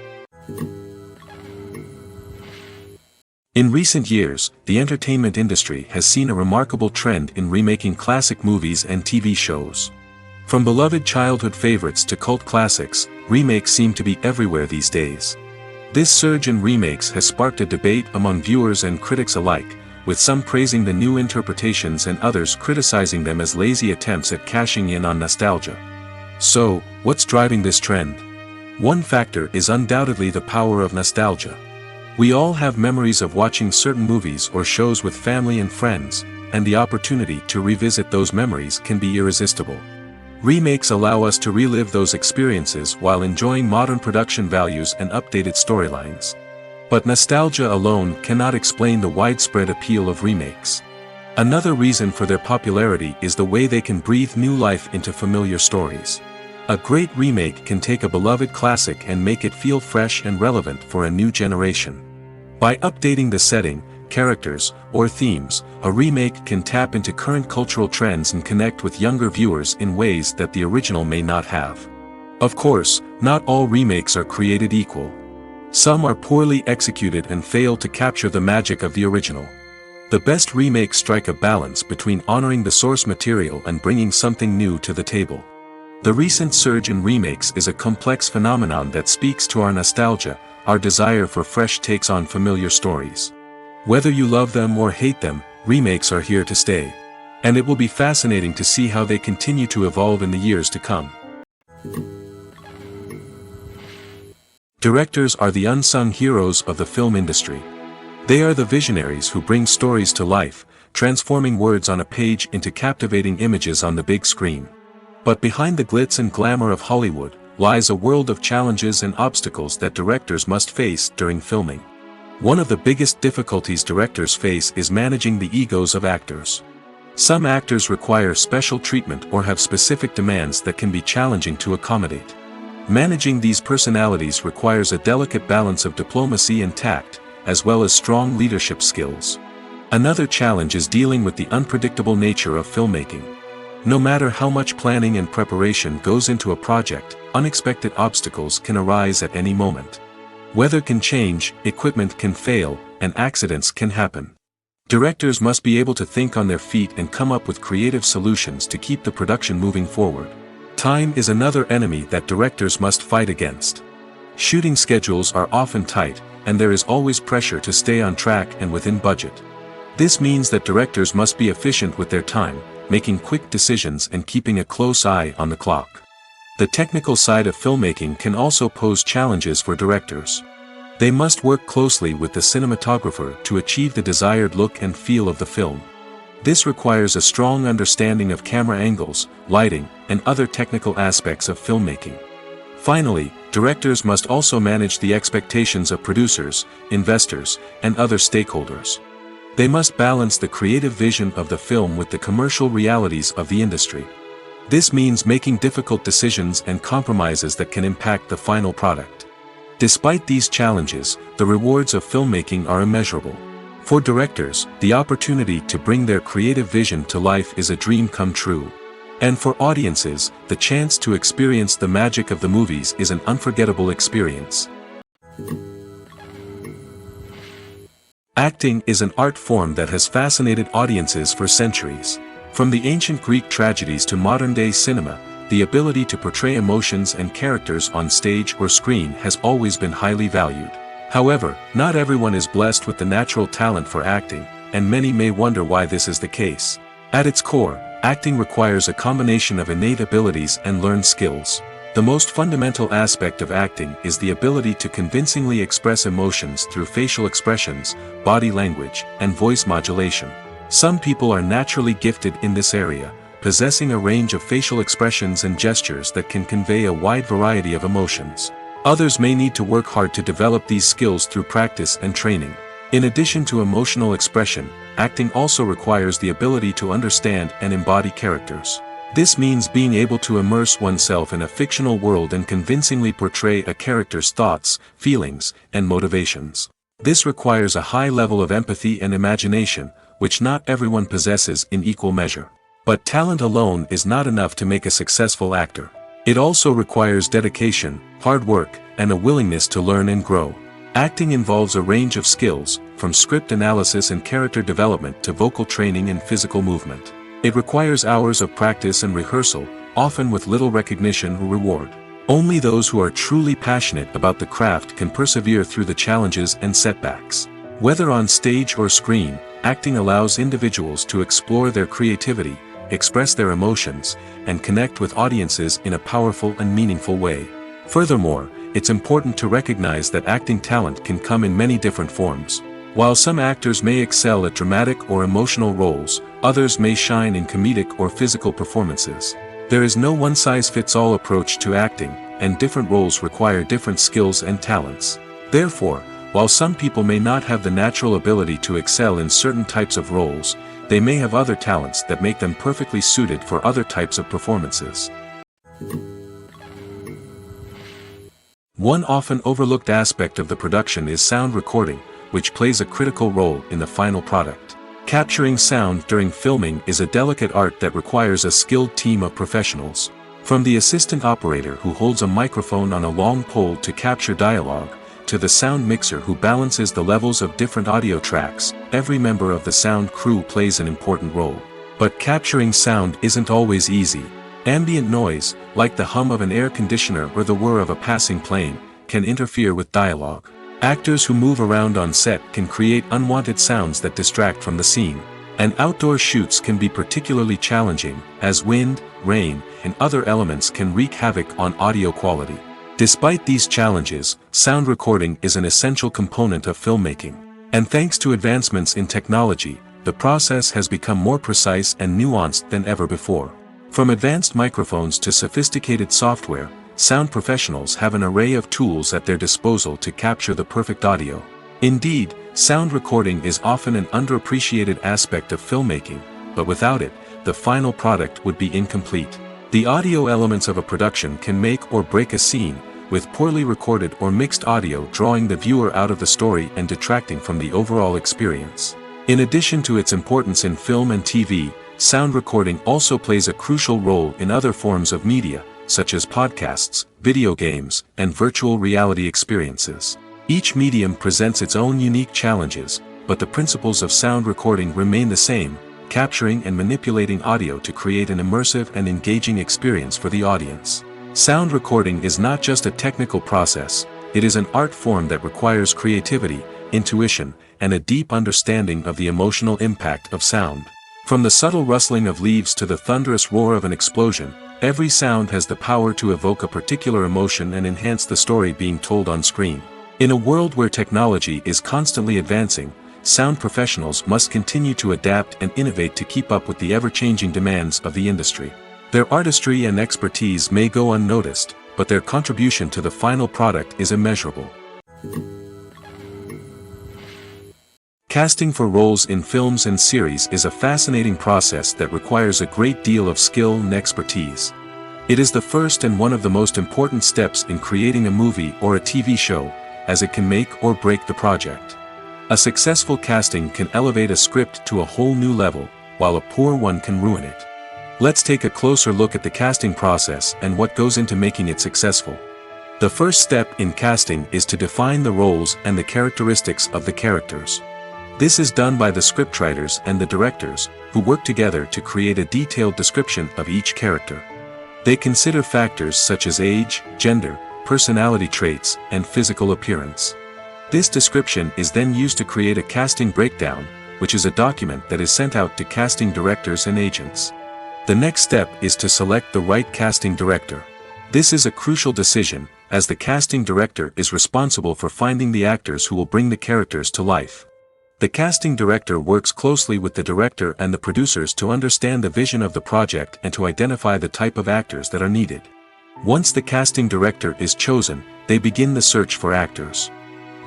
S1: In recent years, the entertainment industry has seen a remarkable trend in remaking classic movies and TV shows. From beloved childhood favorites to cult classics, remakes seem to be everywhere these days. This surge in remakes has sparked a debate among viewers and critics alike, with some praising the new interpretations and others criticizing them as lazy attempts at cashing in on nostalgia. So, what's driving this trend? One factor is undoubtedly the power of nostalgia. We all have memories of watching certain movies or shows with family and friends, and the opportunity to revisit those memories can be irresistible. Remakes allow us to relive those experiences while enjoying modern production values and updated storylines. But nostalgia alone cannot explain the widespread appeal of remakes. Another reason for their popularity is the way they can breathe new life into familiar stories. A great remake can take a beloved classic and make it feel fresh and relevant for a new generation. By updating the setting, characters, or themes, a remake can tap into current cultural trends and connect with younger viewers in ways that the original may not have. Of course, not all remakes are created equal. Some are poorly executed and fail to capture the magic of the original. The best remakes strike a balance between honoring the source material and bringing something new to the table. The recent surge in remakes is a complex phenomenon that speaks to our nostalgia, our desire for fresh takes on familiar stories. Whether you love them or hate them, remakes are here to stay. And it will be fascinating to see how they continue to evolve in the years to come. Directors are the unsung heroes of the film industry. They are the visionaries who bring stories to life, transforming words on a page into captivating images on the big screen. But behind the glitz and glamour of Hollywood lies a world of challenges and obstacles that directors must face during filming. One of the biggest difficulties directors face is managing the egos of actors. Some actors require special treatment or have specific demands that can be challenging to accommodate. Managing these personalities requires a delicate balance of diplomacy and tact, as well as strong leadership skills. Another challenge is dealing with the unpredictable nature of filmmaking. No matter how much planning and preparation goes into a project, unexpected obstacles can arise at any moment. Weather can change, equipment can fail, and accidents can happen. Directors must be able to think on their feet and come up with creative solutions to keep the production moving forward. Time is another enemy that directors must fight against. Shooting schedules are often tight, and there is always pressure to stay on track and within budget. This means that directors must be efficient with their time, making quick decisions and keeping a close eye on the clock. The technical side of filmmaking can also pose challenges for directors. They must work closely with the cinematographer to achieve the desired look and feel of the film. This requires a strong understanding of camera angles, lighting, and other technical aspects of filmmaking. Finally, directors must also manage the expectations of producers, investors, and other stakeholders. They must balance the creative vision of the film with the commercial realities of the industry. This means making difficult decisions and compromises that can impact the final product. Despite these challenges, the rewards of filmmaking are immeasurable. For directors, the opportunity to bring their creative vision to life is a dream come true. And for audiences, the chance to experience the magic of the movies is an unforgettable experience. Acting is an art form that has fascinated audiences for centuries. From the ancient Greek tragedies to modern-day cinema, the ability to portray emotions and characters on stage or screen has always been highly valued. However, not everyone is blessed with the natural talent for acting, and many may wonder why this is the case. At its core, acting requires a combination of innate abilities and learned skills. The most fundamental aspect of acting is the ability to convincingly express emotions through facial expressions, body language, and voice modulation. Some people are naturally gifted in this area, possessing a range of facial expressions and gestures that can convey a wide variety of emotions. Others may need to work hard to develop these skills through practice and training. In addition to emotional expression, acting also requires the ability to understand and embody characters. This means being able to immerse oneself in a fictional world and convincingly portray a character's thoughts, feelings, and motivations. This requires a high level of empathy and imagination, which not everyone possesses in equal measure. But talent alone is not enough to make a successful actor. It also requires dedication, hard work, and a willingness to learn and grow. Acting involves a range of skills, from script analysis and character development to vocal training and physical movement. It requires hours of practice and rehearsal, often with little recognition or reward. Only those who are truly passionate about the craft can persevere through the challenges and setbacks. Whether on stage or screen, acting allows individuals to explore their creativity, express their emotions, and connect with audiences in a powerful and meaningful way. Furthermore, it's important to recognize that acting talent can come in many different forms. While some actors may excel at dramatic or emotional roles, others may shine in comedic or physical performances. There is no one-size-fits-all approach to acting, and different roles require different skills and talents. Therefore, while some people may not have the natural ability to excel in certain types of roles, they may have other talents that make them perfectly suited for other types of performances. One often overlooked aspect of the production is sound recording, which plays a critical role in the final product. Capturing sound during filming is a delicate art that requires a skilled team of professionals. From the assistant operator who holds a microphone on a long pole to capture dialogue, to the sound mixer who balances the levels of different audio tracks, every member of the sound crew plays an important role. But capturing sound isn't always easy. Ambient noise, like the hum of an air conditioner or the whir of a passing plane, can interfere with dialogue. Actors who move around on set can create unwanted sounds that distract from the scene. And outdoor shoots can be particularly challenging, as wind, rain, and other elements can wreak havoc on audio quality. Despite these challenges, sound recording is an essential component of filmmaking. And thanks to advancements in technology, the process has become more precise and nuanced than ever before. From advanced microphones to sophisticated software, sound professionals have an array of tools at their disposal to capture the perfect audio. Indeed, sound recording is often an underappreciated aspect of filmmaking, but without it, the final product would be incomplete. The audio elements of a production can make or break a scene, with poorly recorded or mixed audio drawing the viewer out of the story and detracting from the overall experience. In addition to its importance in film and TV, sound recording also plays a crucial role in other forms of media, such as podcasts, video games, and virtual reality experiences. Each medium presents its own unique challenges, but the principles of sound recording remain the same, capturing and manipulating audio to create an immersive and engaging experience for the audience. Sound recording is not just a technical process, it is an art form that requires creativity, intuition, and a deep understanding of the emotional impact of sound. From the subtle rustling of leaves to the thunderous roar of an explosion, every sound has the power to evoke a particular emotion and enhance the story being told on screen. In a world where technology is constantly advancing, sound professionals must continue to adapt and innovate to keep up with the ever-changing demands of the industry. Their artistry and expertise may go unnoticed, but their contribution to the final product is immeasurable. Casting for roles in films and series is a fascinating process that requires a great deal of skill and expertise. It is the first and one of the most important steps in creating a movie or a TV show, as it can make or break the project. A successful casting can elevate a script to a whole new level, while a poor one can ruin it. Let's take a closer look at the casting process and what goes into making it successful. The first step in casting is to define the roles and the characteristics of the characters. This is done by the scriptwriters and the directors, who work together to create a detailed description of each character. They consider factors such as age, gender, personality traits, and physical appearance. This description is then used to create a casting breakdown, which is a document that is sent out to casting directors and agents. The next step is to select the right casting director. This is a crucial decision, as the casting director is responsible for finding the actors who will bring the characters to life. The casting director works closely with the director and the producers to understand the vision of the project and to identify the type of actors that are needed. Once the casting director is chosen, they begin the search for actors.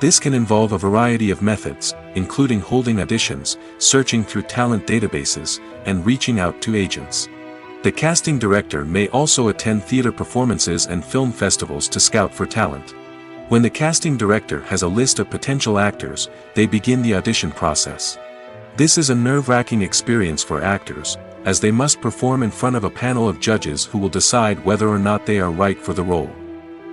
S1: This can involve a variety of methods, including holding auditions, searching through talent databases, and reaching out to agents. The casting director may also attend theater performances and film festivals to scout for talent. When the casting director has a list of potential actors, they begin the audition process. This is a nerve-wracking experience for actors, as they must perform in front of a panel of judges who will decide whether or not they are right for the role.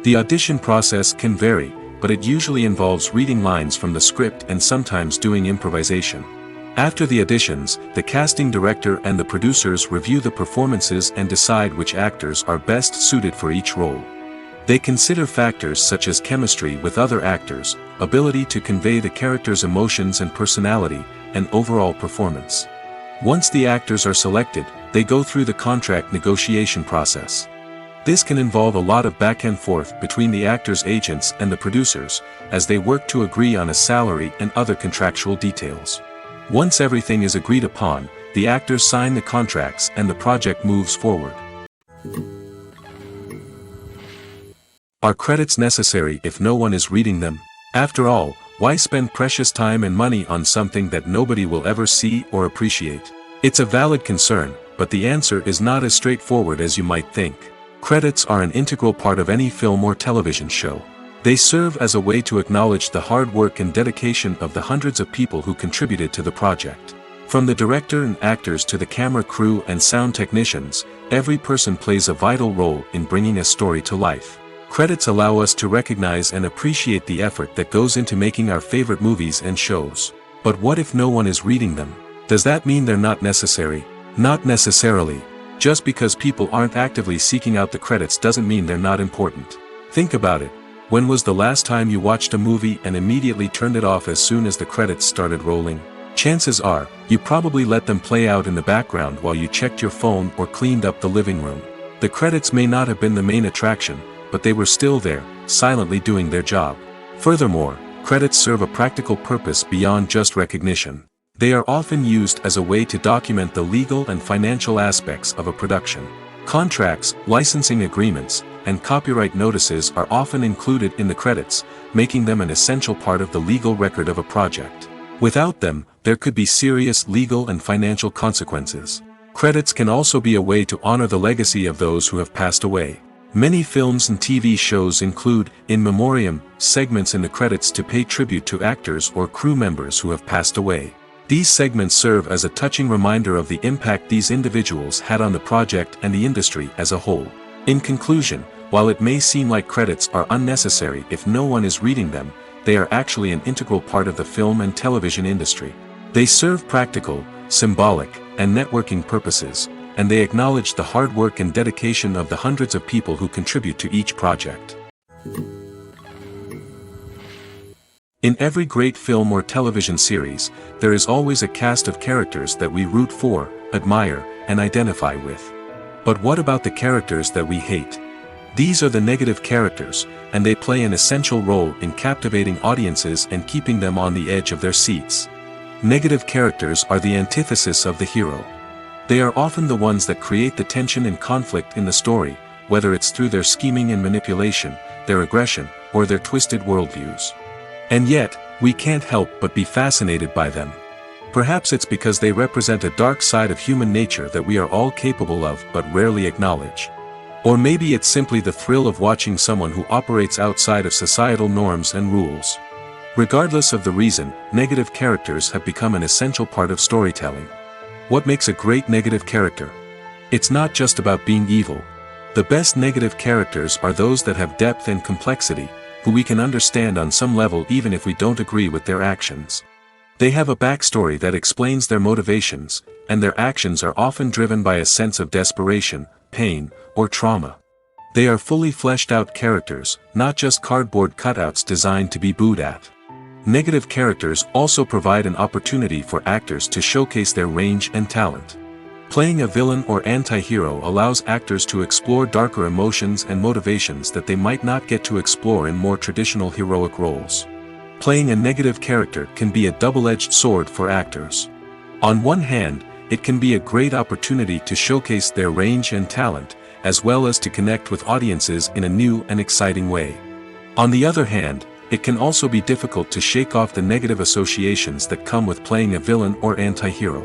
S1: The audition process can vary, but it usually involves reading lines from the script and sometimes doing improvisation. After the auditions, the casting director and the producers review the performances and decide which actors are best suited for each role. They consider factors such as chemistry with other actors, ability to convey the character's emotions and personality, and overall performance. Once the actors are selected, they go through the contract negotiation process. This can involve a lot of back and forth between the actors' agents and the producers, as they work to agree on a salary and other contractual details. Once everything is agreed upon, the actors sign the contracts and the project moves forward. Are credits necessary if no one is reading them? After all, why spend precious time and money on something that nobody will ever see or appreciate? It's a valid concern, but the answer is not as straightforward as you might think. Credits are an integral part of any film or television show. They serve as a way to acknowledge the hard work and dedication of the hundreds of people who contributed to the project. From the director and actors to the camera crew and sound technicians, every person plays a vital role in bringing a story to life. Credits allow us to recognize and appreciate the effort that goes into making our favorite movies and shows. But what if no one is reading them? Does that mean they're not necessary? Not necessarily. Just because people aren't actively seeking out the credits doesn't mean they're not important. Think about it. When was the last time you watched a movie and immediately turned it off as soon as the credits started rolling? Chances are, you probably let them play out in the background while you checked your phone or cleaned up the living room. The credits may not have been the main attraction, but they were still there, silently doing their job. Furthermore, credits serve a practical purpose beyond just recognition. They are often used as a way to document the legal and financial aspects of a production. Contracts, licensing agreements, and copyright notices are often included in the credits, making them an essential part of the legal record of a project. Without them, there could be serious legal and financial consequences. Credits can also be a way to honor the legacy of those who have passed away. Many films and TV shows include, in memoriam, segments in the credits to pay tribute to actors or crew members who have passed away. These segments serve as a touching reminder of the impact these individuals had on the project and the industry as a whole. In conclusion, while it may seem like credits are unnecessary if no one is reading them, they are actually an integral part of the film and television industry. They serve practical, symbolic, and networking purposes, and they acknowledge the hard work and dedication of the hundreds of people who contribute to each project. In every great film or television series, there is always a cast of characters that we root for, admire, and identify with. But what about the characters that we hate? These are the negative characters, and they play an essential role in captivating audiences and keeping them on the edge of their seats. Negative characters are the antithesis of the hero. They are often the ones that create the tension and conflict in the story, whether it's through their scheming and manipulation, their aggression, or their twisted worldviews. And yet, we can't help but be fascinated by them. Perhaps it's because they represent a dark side of human nature that we are all capable of but rarely acknowledge. Or maybe it's simply the thrill of watching someone who operates outside of societal norms and rules. Regardless of the reason, negative characters have become an essential part of storytelling. What makes a great negative character? It's not just about being evil. The best negative characters are those that have depth and complexity, who we can understand on some level even if we don't agree with their actions. They have a backstory that explains their motivations, and their actions are often driven by a sense of desperation, pain, or trauma. They are fully fleshed out characters, not just cardboard cutouts designed to be booed at. Negative characters also provide an opportunity for actors to showcase their range and talent. Playing a villain or anti-hero allows actors to explore darker emotions and motivations that they might not get to explore in more traditional heroic roles. Playing a negative character can be a double-edged sword for actors. On one hand, it can be a great opportunity to showcase their range and talent, as well as to connect with audiences in a new and exciting way. On the other hand, it can also be difficult to shake off the negative associations that come with playing a villain or anti-hero.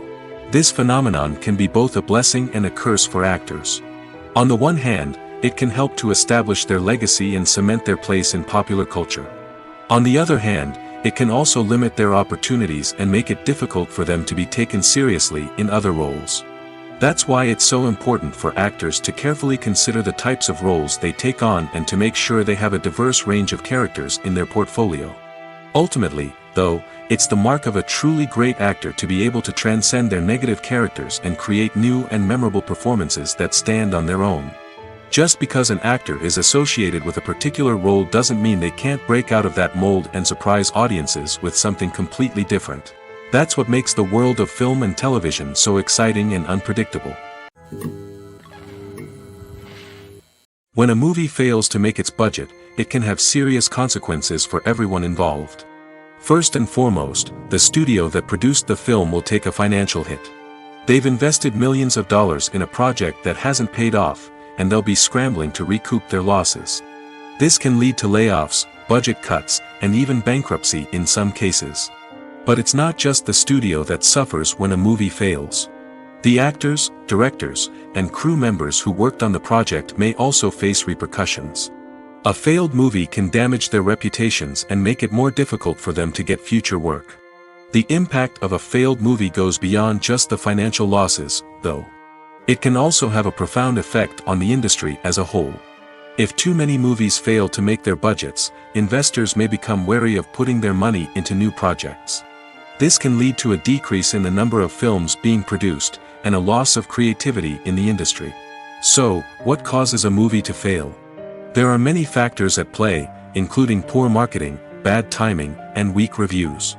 S1: This phenomenon can be both a blessing and a curse for actors. On the one hand, it can help to establish their legacy and cement their place in popular culture. On the other hand, it can also limit their opportunities and make it difficult for them to be taken seriously in other roles. That's why it's so important for actors to carefully consider the types of roles they take on and to make sure they have a diverse range of characters in their portfolio. Ultimately, though, it's the mark of a truly great actor to be able to transcend their negative characters and create new and memorable performances that stand on their own. Just because an actor is associated with a particular role doesn't mean they can't break out of that mold and surprise audiences with something completely different. That's what makes the world of film and television so exciting and unpredictable. When a movie fails to make its budget, it can have serious consequences for everyone involved. First and foremost, the studio that produced the film will take a financial hit. They've invested millions of dollars in a project that hasn't paid off, and they'll be scrambling to recoup their losses. This can lead to layoffs, budget cuts, and even bankruptcy in some cases. But it's not just the studio that suffers when a movie fails. The actors, directors, and crew members who worked on the project may also face repercussions. A failed movie can damage their reputations and make it more difficult for them to get future work. The impact of a failed movie goes beyond just the financial losses, though. It can also have a profound effect on the industry as a whole. If too many movies fail to make their budgets, investors may become wary of putting their money into new projects. This can lead to a decrease in the number of films being produced, and a loss of creativity in the industry. So, what causes a movie to fail? There are many factors at play, including poor marketing, bad timing, and weak reviews.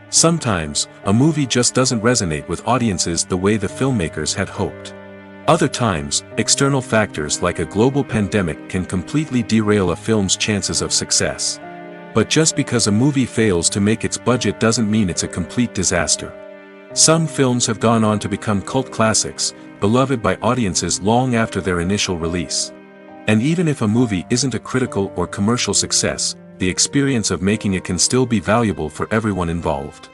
S1: Sometimes, a movie just doesn't resonate with audiences the way the filmmakers had hoped. Other times, external factors like a global pandemic can completely derail a film's chances of success. But just because a movie fails to make its budget doesn't mean it's a complete disaster. Some films have gone on to become cult classics, beloved by audiences long after their initial release. And even if a movie isn't a critical or commercial success, the experience of making it can still be valuable for everyone involved.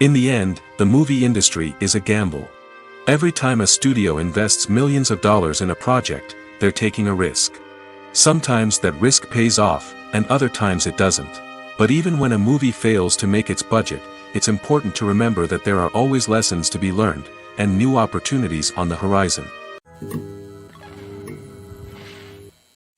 S1: In the end, the movie industry is a gamble. Every time a studio invests millions of dollars in a project, they're taking a risk. Sometimes that risk pays off, and other times it doesn't. But even when a movie fails to make its budget, it's important to remember that there are always lessons to be learned, and new opportunities on the horizon.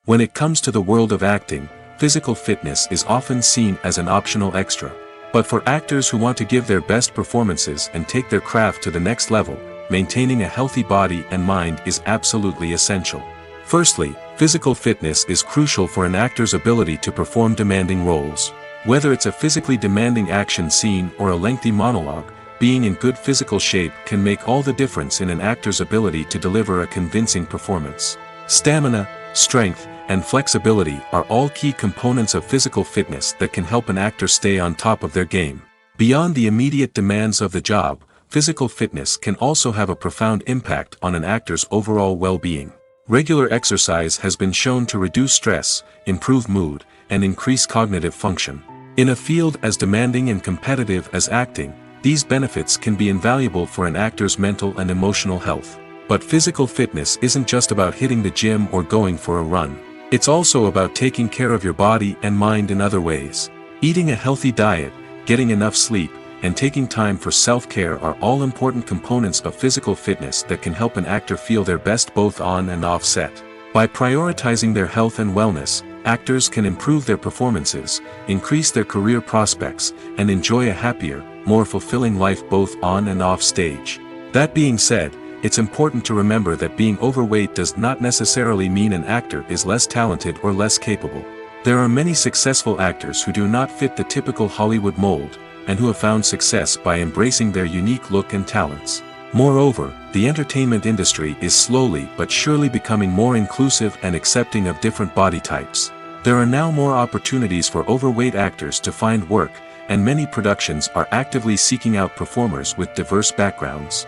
S1: When it comes to the world of acting, physical fitness is often seen as an optional extra. But for actors who want to give their best performances and take their craft to the next level, maintaining a healthy body and mind is absolutely essential. Firstly, physical fitness is crucial for an actor's ability to perform demanding roles. Whether it's a physically demanding action scene or a lengthy monologue, being in good physical shape can make all the difference in an actor's ability to deliver a convincing performance. Stamina, strength, and flexibility are all key components of physical fitness that can help an actor stay on top of their game. Beyond the immediate demands of the job, physical fitness can also have a profound impact on an actor's overall well-being. Regular exercise has been shown to reduce stress, improve mood, and increase cognitive function. In a field as demanding and competitive as acting, these benefits can be invaluable for an actor's mental and emotional health. But physical fitness isn't just about hitting the gym or going for a run. It's also about taking care of your body and mind in other ways. Eating a healthy diet, getting enough sleep, and taking time for self-care are all important components of physical fitness that can help an actor feel their best both on and off set. By prioritizing their health and wellness, actors can improve their performances, increase their career prospects, and enjoy a happier, more fulfilling life both on and off stage. That being said, it's important to remember that being overweight does not necessarily mean an actor is less talented or less capable. There are many successful actors who do not fit the typical Hollywood mold, and who have found success by embracing their unique look and talents. Moreover, the entertainment industry is slowly but surely becoming more inclusive and accepting of different body types. There are now more opportunities for overweight actors to find work, and many productions are actively seeking out performers with diverse backgrounds.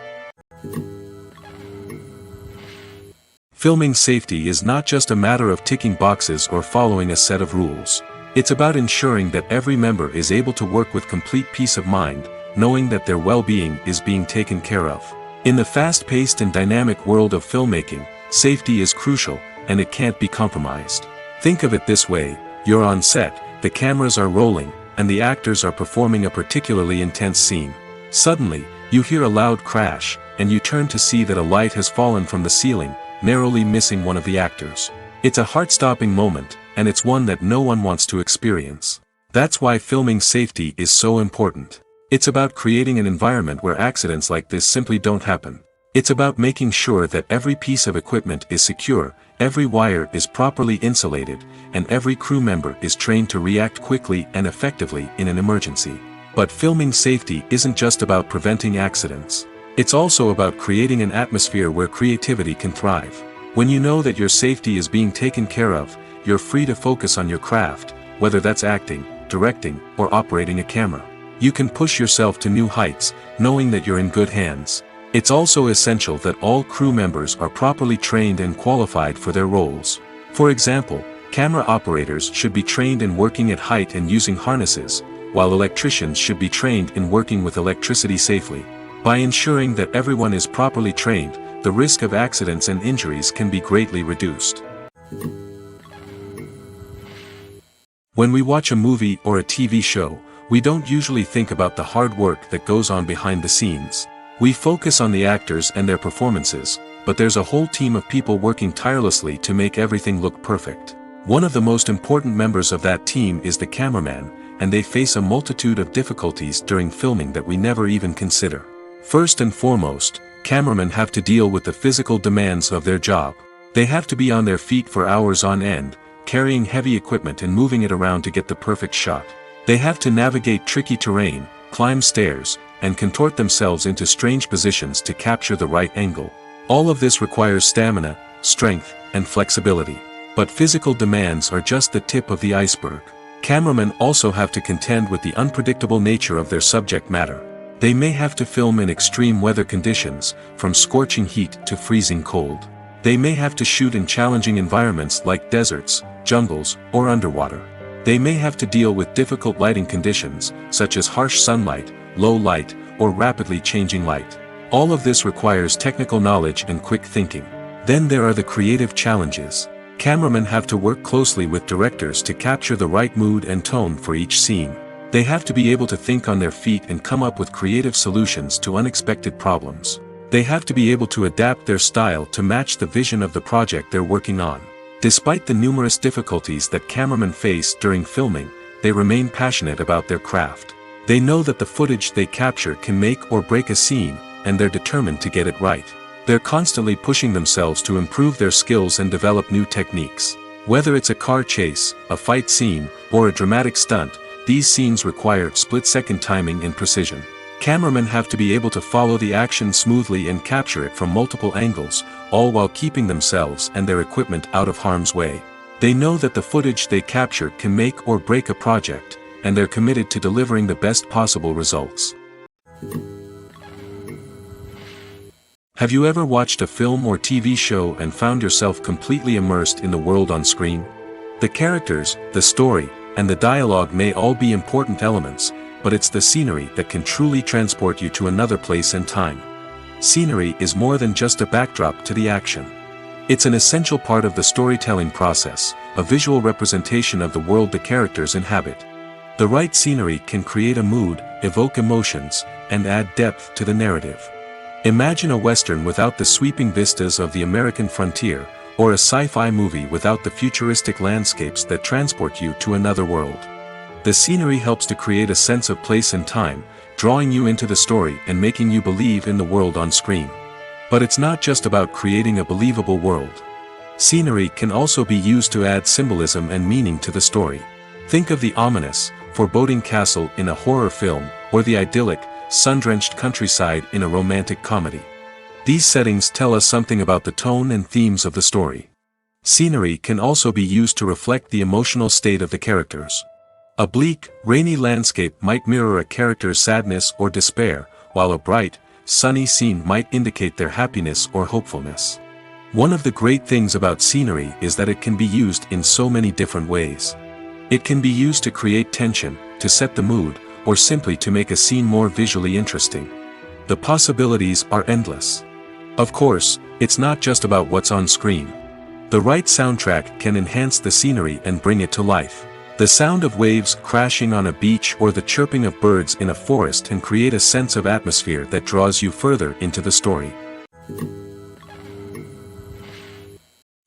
S1: Filming safety is not just a matter of ticking boxes or following a set of rules. It's about ensuring that every member is able to work with complete peace of mind, knowing that their well-being is being taken care of. In the fast-paced and dynamic world of filmmaking, safety is crucial, and it can't be compromised. Think of it this way: you're on set, the cameras are rolling, and the actors are performing a particularly intense scene. Suddenly, you hear a loud crash, and you turn to see that a light has fallen from the ceiling, narrowly missing one of the actors. It's a heart-stopping moment, and it's one that no one wants to experience. That's why filming safety is so important. It's about creating an environment where accidents like this simply don't happen. It's about making sure that every piece of equipment is secure, every wire is properly insulated, and every crew member is trained to react quickly and effectively in an emergency. But filming safety isn't just about preventing accidents. It's also about creating an atmosphere where creativity can thrive. When you know that your safety is being taken care of, you're free to focus on your craft, whether that's acting, directing, or operating a camera. You can push yourself to new heights, knowing that you're in good hands. It's also essential that all crew members are properly trained and qualified for their roles. For example, camera operators should be trained in working at height and using harnesses, while electricians should be trained in working with electricity safely. By ensuring that everyone is properly trained, the risk of accidents and injuries can be greatly reduced. When we watch a movie or a TV show, we don't usually think about the hard work that goes on behind the scenes. We focus on the actors and their performances, but there's a whole team of people working tirelessly to make everything look perfect. One of the most important members of that team is the cameraman, and they face a multitude of difficulties during filming that we never even consider. First and foremost, cameramen have to deal with the physical demands of their job. They have to be on their feet for hours on end, carrying heavy equipment and moving it around to get the perfect shot. They have to navigate tricky terrain, climb stairs, and contort themselves into strange positions to capture the right angle. All of this requires stamina, strength, and flexibility. But physical demands are just the tip of the iceberg. Cameramen also have to contend with the unpredictable nature of their subject matter. They may have to film in extreme weather conditions, from scorching heat to freezing cold. They may have to shoot in challenging environments like deserts, jungles, or underwater. They may have to deal with difficult lighting conditions, such as harsh sunlight, low light, or rapidly changing light. All of this requires technical knowledge and quick thinking. Then there are the creative challenges. Cameramen have to work closely with directors to capture the right mood and tone for each scene. They have to be able to think on their feet and come up with creative solutions to unexpected problems. They have to be able to adapt their style to match the vision of the project they're working on. Despite the numerous difficulties that cameramen face during filming, they remain passionate about their craft. They know that the footage they capture can make or break a scene, and they're determined to get it right. They're constantly pushing themselves to improve their skills and develop new techniques. Whether it's a car chase, a fight scene, or a dramatic stunt, these scenes require split-second timing and precision. Cameramen have to be able to follow the action smoothly and capture it from multiple angles, all while keeping themselves and their equipment out of harm's way. They know that the footage they capture can make or break a project, and they're committed to delivering the best possible results. Have you ever watched a film or TV show and found yourself completely immersed in the world on screen? The characters, the story, and the dialogue may all be important elements, but it's the scenery that can truly transport you to another place and time. Scenery is more than just a backdrop to the action. It's an essential part of the storytelling process, a visual representation of the world the characters inhabit. The right scenery can create a mood, evoke emotions, and add depth to the narrative. Imagine a Western without the sweeping vistas of the American frontier, or a sci-fi movie without the futuristic landscapes that transport you to another world. The scenery helps to create a sense of place and time, drawing you into the story and making you believe in the world on screen. But it's not just about creating a believable world. Scenery can also be used to add symbolism and meaning to the story. Think of the ominous, foreboding castle in a horror film, or the idyllic, sun-drenched countryside in a romantic comedy. These settings tell us something about the tone and themes of the story. Scenery can also be used to reflect the emotional state of the characters. A bleak, rainy landscape might mirror a character's sadness or despair, while a bright, sunny scene might indicate their happiness or hopefulness. One of the great things about scenery is that it can be used in so many different ways. It can be used to create tension, to set the mood, or simply to make a scene more visually interesting. The possibilities are endless. Of course, it's not just about what's on screen. The right soundtrack can enhance the scenery and bring it to life. The sound of waves crashing on a beach or the chirping of birds in a forest can create a sense of atmosphere that draws you further into the story.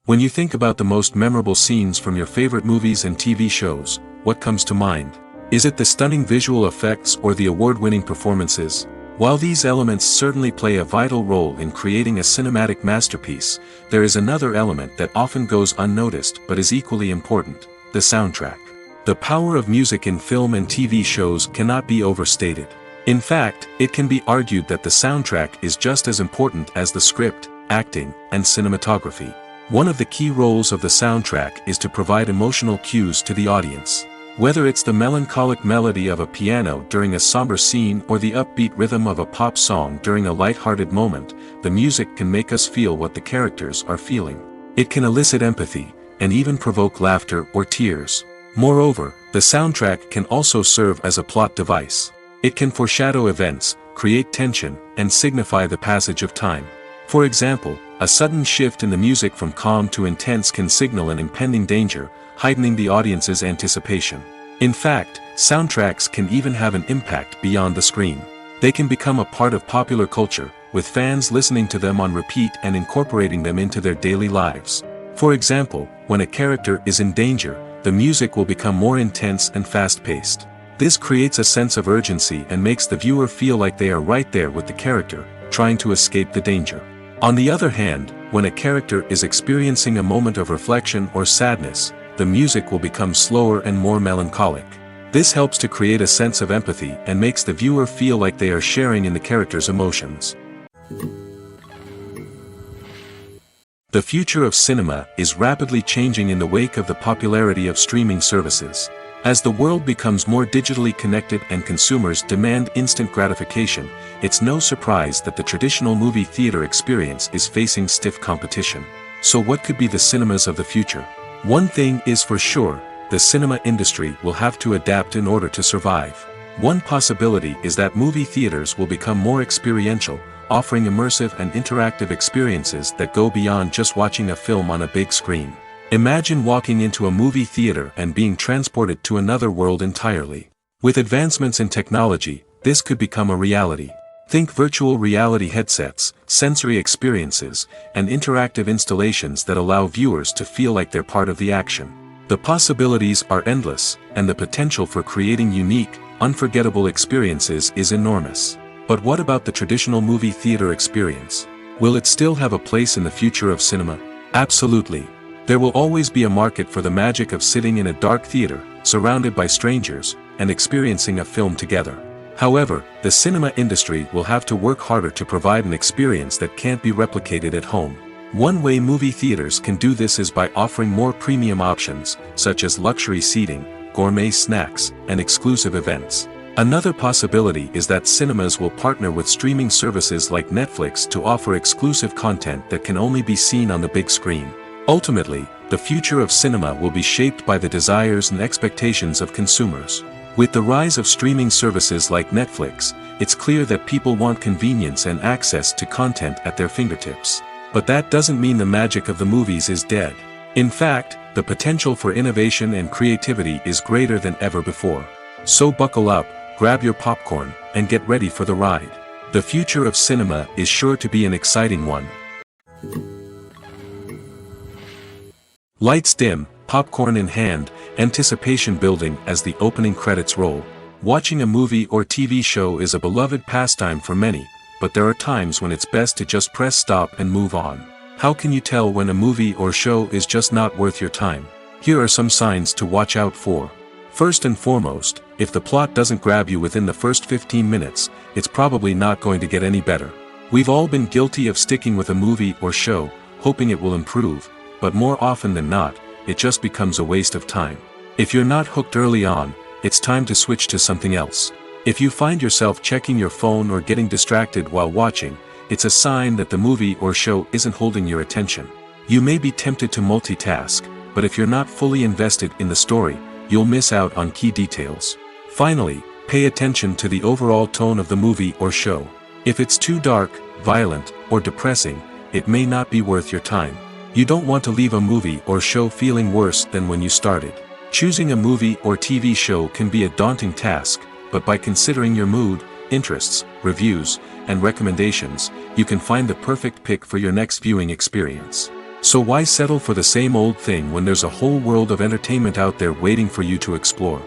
S1: When you think about the most memorable scenes from your favorite movies and TV shows, what comes to mind? Is it the stunning visual effects or the award-winning performances? While these elements certainly play a vital role in creating a cinematic masterpiece, there is another element that often goes unnoticed but is equally important: the soundtrack. The power of music in film and TV shows cannot be overstated. In fact, it can be argued that the soundtrack is just as important as the script, acting, and cinematography. One of the key roles of the soundtrack is to provide emotional cues to the audience. Whether it's the melancholic melody of a piano during a somber scene or the upbeat rhythm of a pop song during a light-hearted moment, the music can make us feel what the characters are feeling. It can elicit empathy, and even provoke laughter or tears. Moreover, the soundtrack can also serve as a plot device. It can foreshadow events, create tension, and signify the passage of time. For example, a sudden shift in the music from calm to intense can signal an impending danger, heightening the audience's anticipation. In fact, soundtracks can even have an impact beyond the screen. They can become a part of popular culture, with fans listening to them on repeat and incorporating them into their daily lives. For example, when a character is in danger, the music will become more intense and fast-paced. This creates a sense of urgency and makes the viewer feel like they are right there with the character, trying to escape the danger. On the other hand, when a character is experiencing a moment of reflection or sadness, the music will become slower and more melancholic. This helps to create a sense of empathy and makes the viewer feel like they are sharing in the character's emotions. The future of cinema is rapidly changing in the wake of the popularity of streaming services. As the world becomes more digitally connected and consumers demand instant gratification, it's no surprise that the traditional movie theater experience is facing stiff competition. So what could be the cinemas of the future? One thing is for sure, the cinema industry will have to adapt in order to survive. One possibility is that movie theaters will become more experiential, offering immersive and interactive experiences that go beyond just watching a film on a big screen. Imagine walking into a movie theater and being transported to another world entirely. With advancements in technology, this could become a reality. Think virtual reality headsets, sensory experiences, and interactive installations that allow viewers to feel like they're part of the action. The possibilities are endless, and the potential for creating unique, unforgettable experiences is enormous. But what about the traditional movie theater experience? Will it still have a place in the future of cinema? Absolutely. There will always be a market for the magic of sitting in a dark theater, surrounded by strangers, and experiencing a film together. However, the cinema industry will have to work harder to provide an experience that can't be replicated at home. One way movie theaters can do this is by offering more premium options, such as luxury seating, gourmet snacks, and exclusive events. Another possibility is that cinemas will partner with streaming services like Netflix to offer exclusive content that can only be seen on the big screen. Ultimately, the future of cinema will be shaped by the desires and expectations of consumers. With the rise of streaming services like Netflix, it's clear that people want convenience and access to content at their fingertips. But that doesn't mean the magic of the movies is dead. In fact, the potential for innovation and creativity is greater than ever before. So buckle up, grab your popcorn, and get ready for the ride. The future of cinema is sure to be an exciting one. Lights dim, popcorn in hand, anticipation building as the opening credits roll. Watching a movie or TV show is a beloved pastime for many, but there are times when it's best to just press stop and move on. How can you tell when a movie or show is just not worth your time? Here are some signs to watch out for. First and foremost, if the plot doesn't grab you within the first 15 minutes, it's probably not going to get any better. We've all been guilty of sticking with a movie or show, hoping it will improve, but more often than not, it just becomes a waste of time. If you're not hooked early on, it's time to switch to something else. If you find yourself checking your phone or getting distracted while watching, it's a sign that the movie or show isn't holding your attention. You may be tempted to multitask, but if you're not fully invested in the story, you'll miss out on key details. Finally, pay attention to the overall tone of the movie or show. If it's too dark, violent, or depressing, it may not be worth your time. You don't want to leave a movie or show feeling worse than when you started. Choosing a movie or TV show can be a daunting task, but by considering your mood, interests, reviews, and recommendations, you can find the perfect pick for your next viewing experience. So why settle for the same old thing when there's a whole world of entertainment out there waiting for you to explore?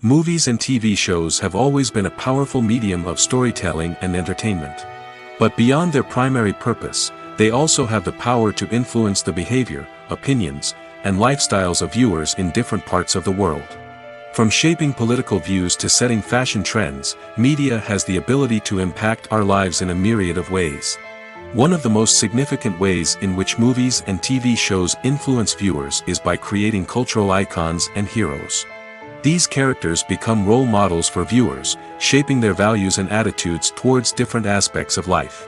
S1: Movies and TV shows have always been a powerful medium of storytelling and entertainment. But beyond their primary purpose, they also have the power to influence the behavior, opinions, and lifestyles of viewers in different parts of the world. From shaping political views to setting fashion trends, media has the ability to impact our lives in a myriad of ways. One of the most significant ways in which movies and TV shows influence viewers is by creating cultural icons and heroes. These characters become role models for viewers, shaping their values and attitudes towards different aspects of life.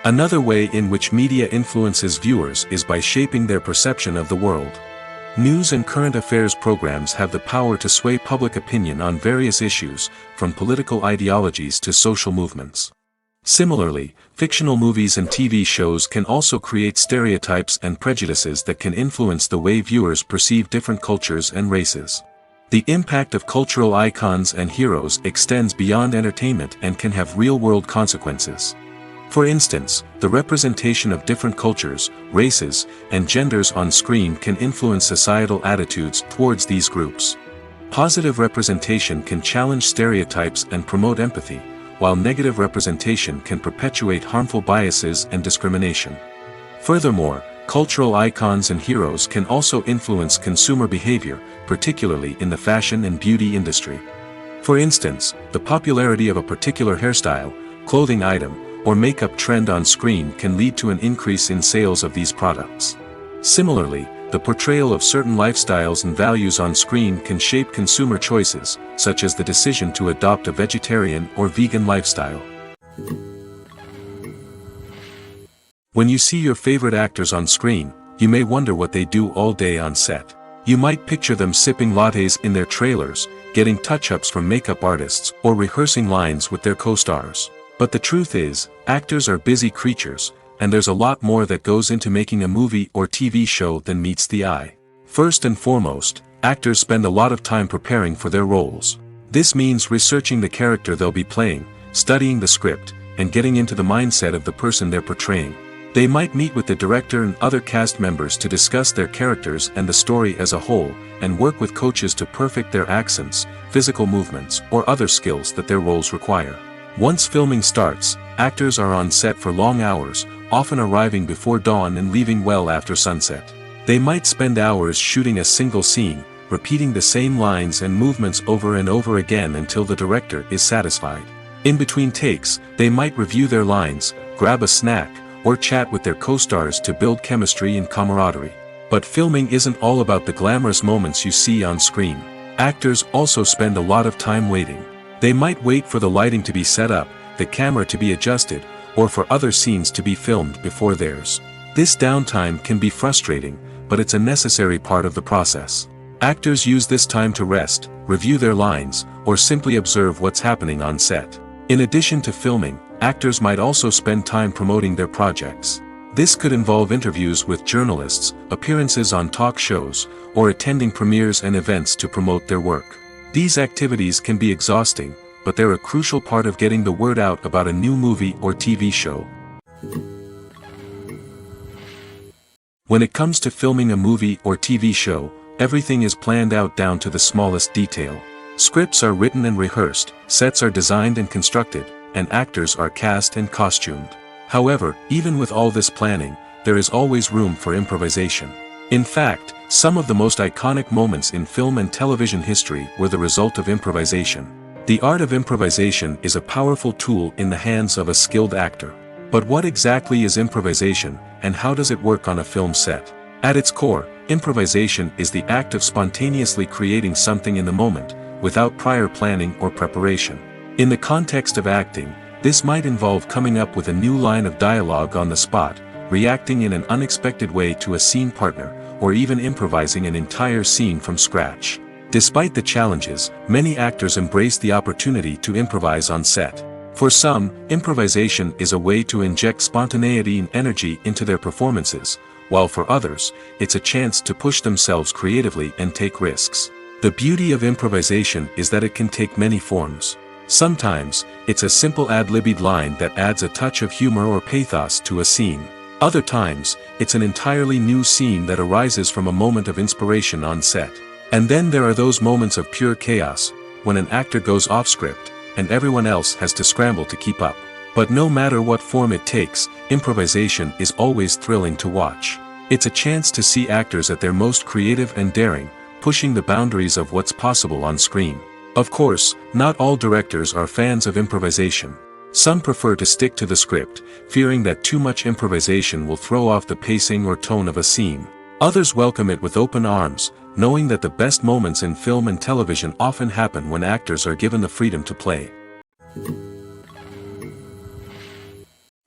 S1: Another way in which media influences viewers is by shaping their perception of the world. News and current affairs programs have the power to sway public opinion on various issues, from political ideologies to social movements. Similarly, fictional movies and TV shows can also create stereotypes and prejudices that can influence the way viewers perceive different cultures and races. The impact of cultural icons and heroes extends beyond entertainment and can have real-world consequences. For instance, the representation of different cultures, races, and genders on screen can influence societal attitudes towards these groups. Positive representation can challenge stereotypes and promote empathy, while negative representation can perpetuate harmful biases and discrimination. Furthermore, cultural icons and heroes can also influence consumer behavior, particularly in the fashion and beauty industry. For instance, the popularity of a particular hairstyle, clothing item, or makeup trend on screen can lead to an increase in sales of these products. Similarly, the portrayal of certain lifestyles and values on screen can shape consumer choices, such as the decision to adopt a vegetarian or vegan lifestyle. When you see your favorite actors on screen, you may wonder what they do all day on set. You might picture them sipping lattes in their trailers, getting touch-ups from makeup artists, or rehearsing lines with their co-stars. But the truth is, actors are busy creatures, and there's a lot more that goes into making a movie or TV show than meets the eye. First and foremost, actors spend a lot of time preparing for their roles. This means researching the character they'll be playing, studying the script, and getting into the mindset of the person they're portraying. They might meet with the director and other cast members to discuss their characters and the story as a whole, and work with coaches to perfect their accents, physical movements, or other skills that their roles require. Once filming starts, actors are on set for long hours, often arriving before dawn and leaving well after sunset. They might spend hours shooting a single scene, repeating the same lines and movements over and over again until the director is satisfied. In between takes, they might review their lines, grab a snack, or chat with their co-stars to build chemistry and camaraderie. But filming isn't all about the glamorous moments you see on screen. Actors also spend a lot of time waiting. They might wait for the lighting to be set up, the camera to be adjusted, or for other scenes to be filmed before theirs. This downtime can be frustrating, but it's a necessary part of the process. Actors use this time to rest, review their lines, or simply observe what's happening on set. In addition to filming, actors might also spend time promoting their projects. This could involve interviews with journalists, appearances on talk shows, or attending premieres and events to promote their work. These activities can be exhausting, but they're a crucial part of getting the word out about a new movie or TV show. When it comes to filming a movie or TV show, everything is planned out down to the smallest detail. Scripts are written and rehearsed, sets are designed and constructed, and actors are cast and costumed. However, even with all this planning, there is always room for improvisation. In fact, some of the most iconic moments in film and television history were the result of improvisation. The art of improvisation is a powerful tool in the hands of a skilled actor. But what exactly is improvisation, and how does it work on a film set? At its core, improvisation is the act of spontaneously creating something in the moment, without prior planning or preparation. In the context of acting, this might involve coming up with a new line of dialogue on the spot, reacting in an unexpected way to a scene partner, or even improvising an entire scene from scratch. Despite the challenges, many actors embrace the opportunity to improvise on set. For some, improvisation is a way to inject spontaneity and energy into their performances, while for others, it's a chance to push themselves creatively and take risks. The beauty of improvisation is that it can take many forms. Sometimes, it's a simple ad-libbed line that adds a touch of humor or pathos to a scene. Other times, it's an entirely new scene that arises from a moment of inspiration on set. And then there are those moments of pure chaos, when an actor goes off script, and everyone else has to scramble to keep up. But no matter what form it takes, improvisation is always thrilling to watch. It's a chance to see actors at their most creative and daring, pushing the boundaries of what's possible on screen. Of course, not all directors are fans of improvisation. Some prefer to stick to the script, fearing that too much improvisation will throw off the pacing or tone of a scene. Others welcome it with open arms, knowing that the best moments in film and television often happen when actors are given the freedom to play.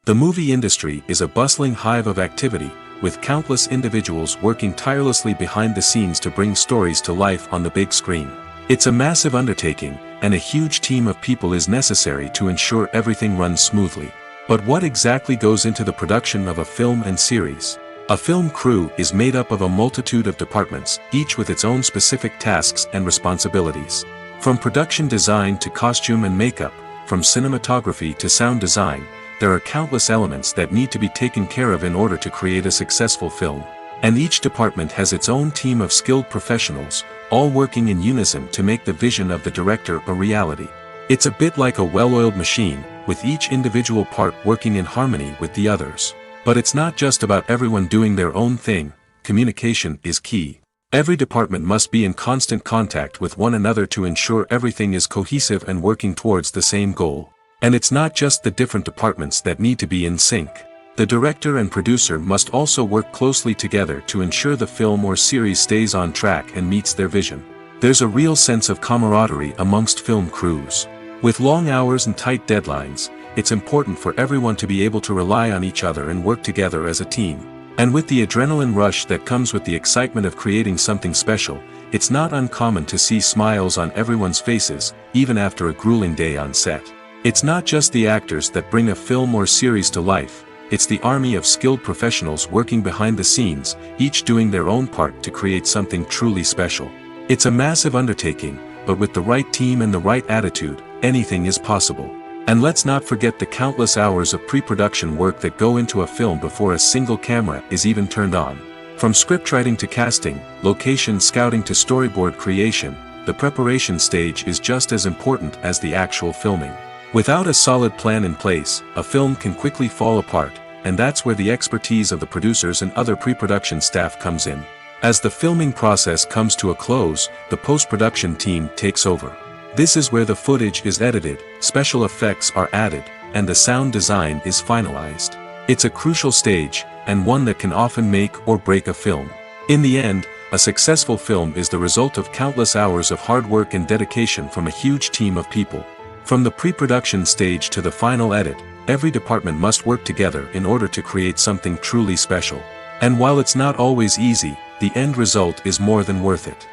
S1: The movie industry is a bustling hive of activity, with countless individuals working tirelessly behind the scenes to bring stories to life on the big screen. It's a massive undertaking, and a huge team of people is necessary to ensure everything runs smoothly. But what exactly goes into the production of a film and series? A film crew is made up of a multitude of departments, each with its own specific tasks and responsibilities. From production design to costume and makeup, from cinematography to sound design, there are countless elements that need to be taken care of in order to create a successful film. And each department has its own team of skilled professionals, all working in unison to make the vision of the director a reality. It's a bit like a well-oiled machine, with each individual part working in harmony with the others. But it's not just about everyone doing their own thing. Communication is key. Every department must be in constant contact with one another to ensure everything is cohesive and working towards the same goal. And it's not just the different departments that need to be in sync. The director and producer must also work closely together to ensure the film or series stays on track and meets their vision. There's a real sense of camaraderie amongst film crews. With long hours and tight deadlines, it's important for everyone to be able to rely on each other and work together as a team. And with the adrenaline rush that comes with the excitement of creating something special, it's not uncommon to see smiles on everyone's faces, even after a grueling day on set. It's not just the actors that bring a film or series to life, it's the army of skilled professionals working behind the scenes, each doing their own part to create something truly special. It's a massive undertaking, but with the right team and the right attitude, anything is possible. And let's not forget the countless hours of pre-production work that go into a film before a single camera is even turned on. From scriptwriting to casting, location scouting to storyboard creation, the preparation stage is just as important as the actual filming. Without a solid plan in place, a film can quickly fall apart, and that's where the expertise of the producers and other pre-production staff comes in. As the filming process comes to a close, the post-production team takes over. This is where the footage is edited, special effects are added, and the sound design is finalized. It's a crucial stage, and one that can often make or break a film. In the end, a successful film is the result of countless hours of hard work and dedication from a huge team of people. From the pre-production stage to the final edit, every department must work together in order to create something truly special. And while it's not always easy, the end result is more than worth it.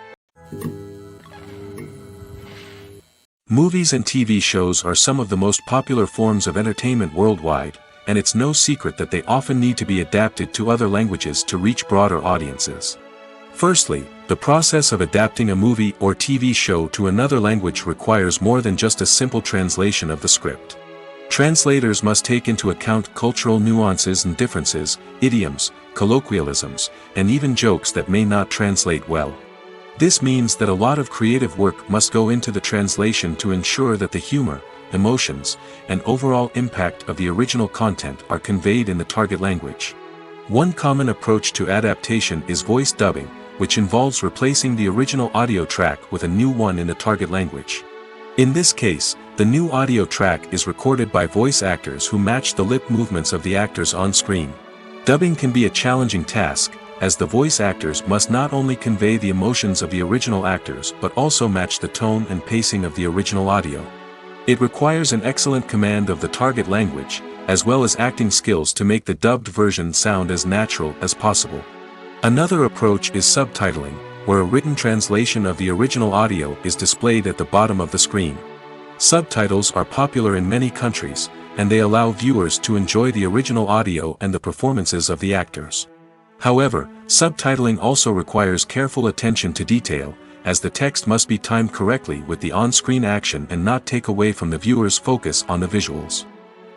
S1: Movies and TV shows are some of the most popular forms of entertainment worldwide, and it's no secret that they often need to be adapted to other languages to reach broader audiences. Firstly, the process of adapting a movie or TV show to another language requires more than just a simple translation of the script. Translators must take into account cultural nuances and differences, idioms, colloquialisms, and even jokes that may not translate well. This means that a lot of creative work must go into the translation to ensure that the humor, emotions, and overall impact of the original content are conveyed in the target language. One common approach to adaptation is voice dubbing, which involves replacing the original audio track with a new one in the target language. In this case, the new audio track is recorded by voice actors who match the lip movements of the actors on screen. Dubbing can be a challenging task, as the voice actors must not only convey the emotions of the original actors but also match the tone and pacing of the original audio. It requires an excellent command of the target language, as well as acting skills to make the dubbed version sound as natural as possible. Another approach is subtitling, where a written translation of the original audio is displayed at the bottom of the screen. Subtitles are popular in many countries, and they allow viewers to enjoy the original audio and the performances of the actors. However, subtitling also requires careful attention to detail, as the text must be timed correctly with the on-screen action and not take away from the viewer's focus on the visuals.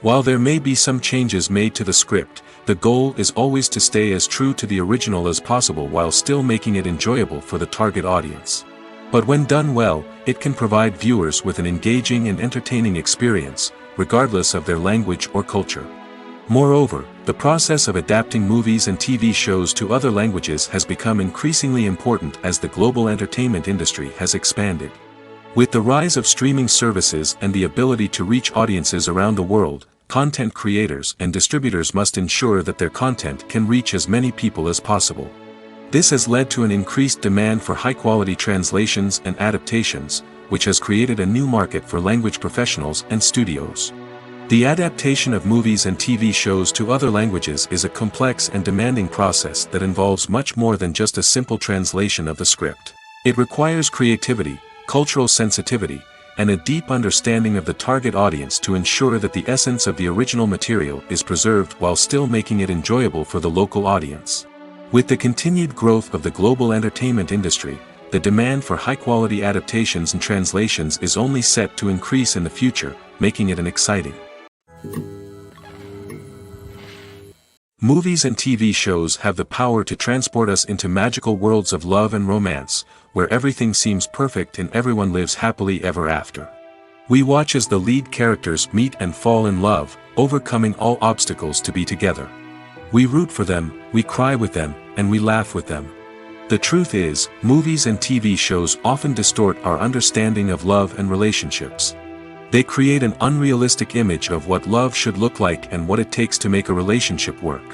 S1: While there may be some changes made to the script, the goal is always to stay as true to the original as possible while still making it enjoyable for the target audience. But when done well, it can provide viewers with an engaging and entertaining experience, regardless of their language or culture. Moreover, the process of adapting movies and TV shows to other languages has become increasingly important as the global entertainment industry has expanded. With the rise of streaming services and the ability to reach audiences around the world, content creators and distributors must ensure that their content can reach as many people as possible. This has led to an increased demand for high-quality translations and adaptations, which has created a new market for language professionals and studios. The adaptation of movies and TV shows to other languages is a complex and demanding process that involves much more than just a simple translation of the script. It requires creativity, cultural sensitivity, and a deep understanding of the target audience to ensure that the essence of the original material is preserved while still making it enjoyable for the local audience. With the continued growth of the global entertainment industry, the demand for high-quality adaptations and translations is only set to increase in the future, making it an exciting. Movies and TV shows have the power to transport us into magical worlds of love and romance, where everything seems perfect and everyone lives happily ever after. We watch as the lead characters meet and fall in love, overcoming all obstacles to be together. We root for them, we cry with them, and we laugh with them. The truth is, movies and TV shows often distort our understanding of love and relationships. They create an unrealistic image of what love should look like and what it takes to make a relationship work.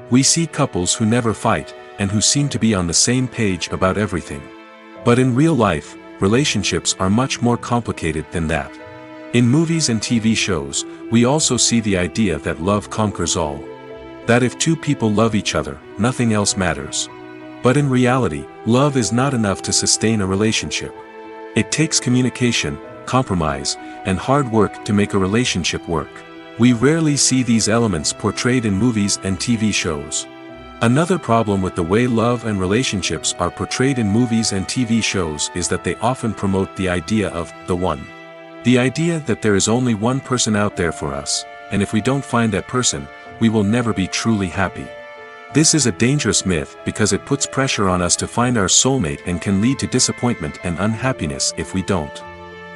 S1: We see couples who never fight, and who seem to be on the same page about everything. But in real life, relationships are much more complicated than that. In movies and TV shows, we also see the idea that love conquers all. That if two people love each other, nothing else matters. But in reality, love is not enough to sustain a relationship. It takes communication, compromise, and hard work to make a relationship work. We rarely see these elements portrayed in movies and TV shows. Another problem with the way love and relationships are portrayed in movies and TV shows is that they often promote the idea of the one. The idea that there is only one person out there for us, and if we don't find that person, we will never be truly happy. This is a dangerous myth because it puts pressure on us to find our soulmate and can lead to disappointment and unhappiness if we don't.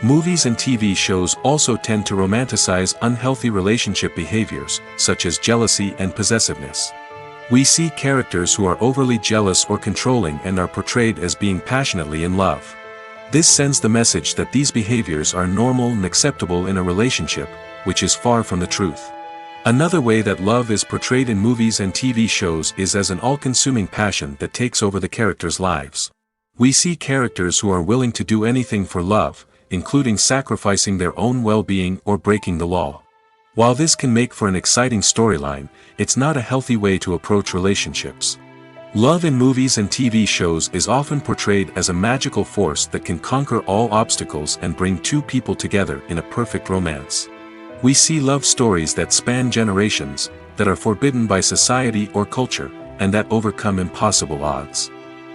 S1: Movies and TV shows also tend to romanticize unhealthy relationship behaviors, such as jealousy and possessiveness. We see characters who are overly jealous or controlling and are portrayed as being passionately in love. This sends the message that these behaviors are normal and acceptable in a relationship, which is far from the truth. Another way that love is portrayed in movies and TV shows is as an all-consuming passion that takes over the characters' lives. We see characters who are willing to do anything for love, including sacrificing their own well-being or breaking the law. While this can make for an exciting storyline, it's not a healthy way to approach relationships. Love in movies and TV shows is often portrayed as a magical force that can conquer all obstacles and bring two people together in a perfect romance. We see love stories that span generations, that are forbidden by society or culture, and that overcome impossible odds.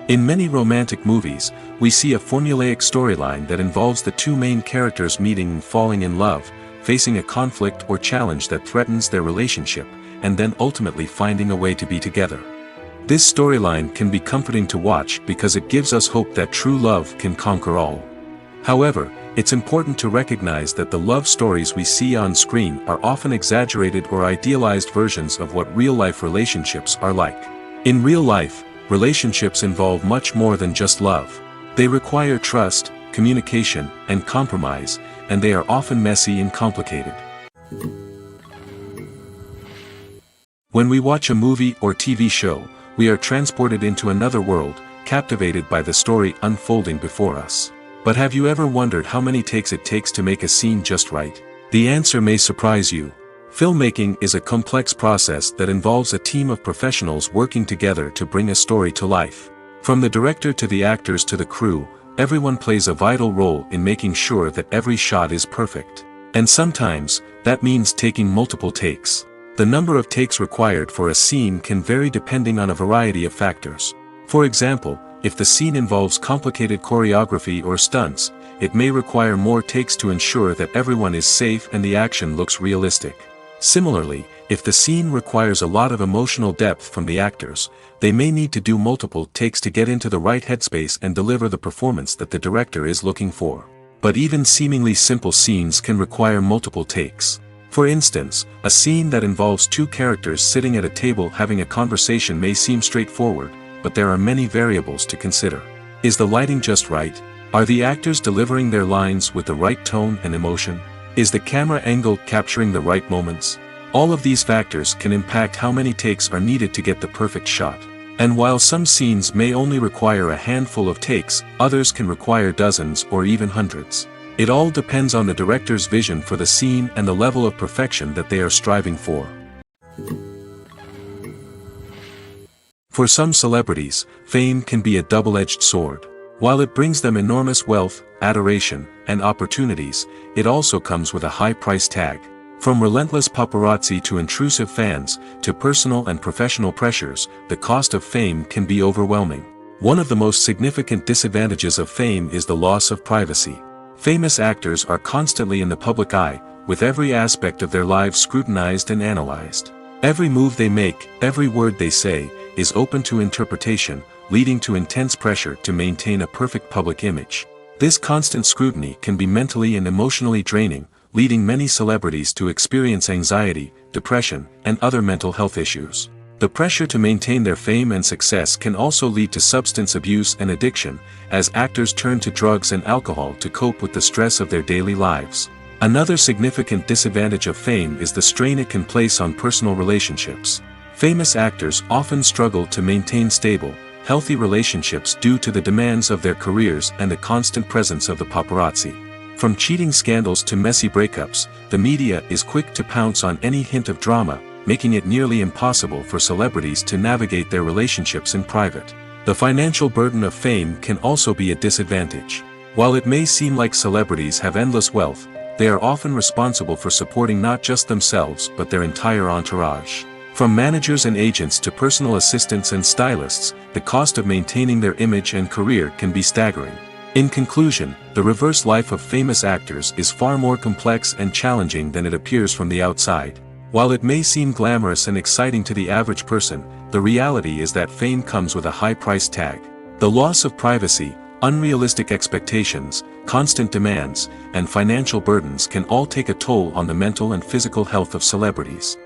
S1: In many romantic movies, we see a formulaic storyline that involves the two main characters meeting and falling in love, facing a conflict or challenge that threatens their relationship, and then ultimately finding a way to be together. This storyline can be comforting to watch because it gives us hope that true love can conquer all. However, it's important to recognize that the love stories we see on screen are often exaggerated or idealized versions of what real-life relationships are like. In real life, relationships involve much more than just love. They require trust, communication, and compromise, and they are often messy and complicated. When we watch a movie or TV show, we are transported into another world, captivated by the story unfolding before us. But have you ever wondered how many takes it takes to make a scene just right? The answer may surprise you. Filmmaking is a complex process that involves a team of professionals working together to bring a story to life. From the director to the actors to the crew, everyone plays a vital role in making sure that every shot is perfect. And sometimes, that means taking multiple takes. The number of takes required for a scene can vary depending on a variety of factors. For example, if the scene involves complicated choreography or stunts, it may require more takes to ensure that everyone is safe and the action looks realistic. Similarly, if the scene requires a lot of emotional depth from the actors, they may need to do multiple takes to get into the right headspace and deliver the performance that the director is looking for. But even seemingly simple scenes can require multiple takes. For instance, a scene that involves two characters sitting at a table having a conversation may seem straightforward, but there are many variables to consider. Is the lighting just right? Are the actors delivering their lines with the right tone and emotion? Is the camera angle capturing the right moments? All of these factors can impact how many takes are needed to get the perfect shot. And while some scenes may only require a handful of takes, others can require dozens or even hundreds. It all depends on the director's vision for the scene and the level of perfection that they are striving for. For some celebrities, fame can be a double-edged sword. While it brings them enormous wealth, adoration, and opportunities, it also comes with a high price tag. From relentless paparazzi to intrusive fans, to personal and professional pressures, the cost of fame can be overwhelming. One of the most significant disadvantages of fame is the loss of privacy. Famous actors are constantly in the public eye, with every aspect of their lives scrutinized and analyzed. Every move they make, every word they say, is open to interpretation, leading to intense pressure to maintain a perfect public image. This constant scrutiny can be mentally and emotionally draining, leading many celebrities to experience anxiety, depression, and other mental health issues. The pressure to maintain their fame and success can also lead to substance abuse and addiction, as actors turn to drugs and alcohol to cope with the stress of their daily lives. Another significant disadvantage of fame is the strain it can place on personal relationships. Famous actors often struggle to maintain stable, healthy relationships due to the demands of their careers and the constant presence of the paparazzi. From cheating scandals to messy breakups, the media is quick to pounce on any hint of drama, making it nearly impossible for celebrities to navigate their relationships in private. The financial burden of fame can also be a disadvantage. While it may seem like celebrities have endless wealth, they are often responsible for supporting not just themselves but their entire entourage. From managers and agents to personal assistants and stylists, the cost of maintaining their image and career can be staggering. In conclusion, the reverse life of famous actors is far more complex and challenging than it appears from the outside. While it may seem glamorous and exciting to the average person, the reality is that fame comes with a high price tag. The loss of privacy, unrealistic expectations, constant demands, and financial burdens can all take a toll on the mental and physical health of celebrities.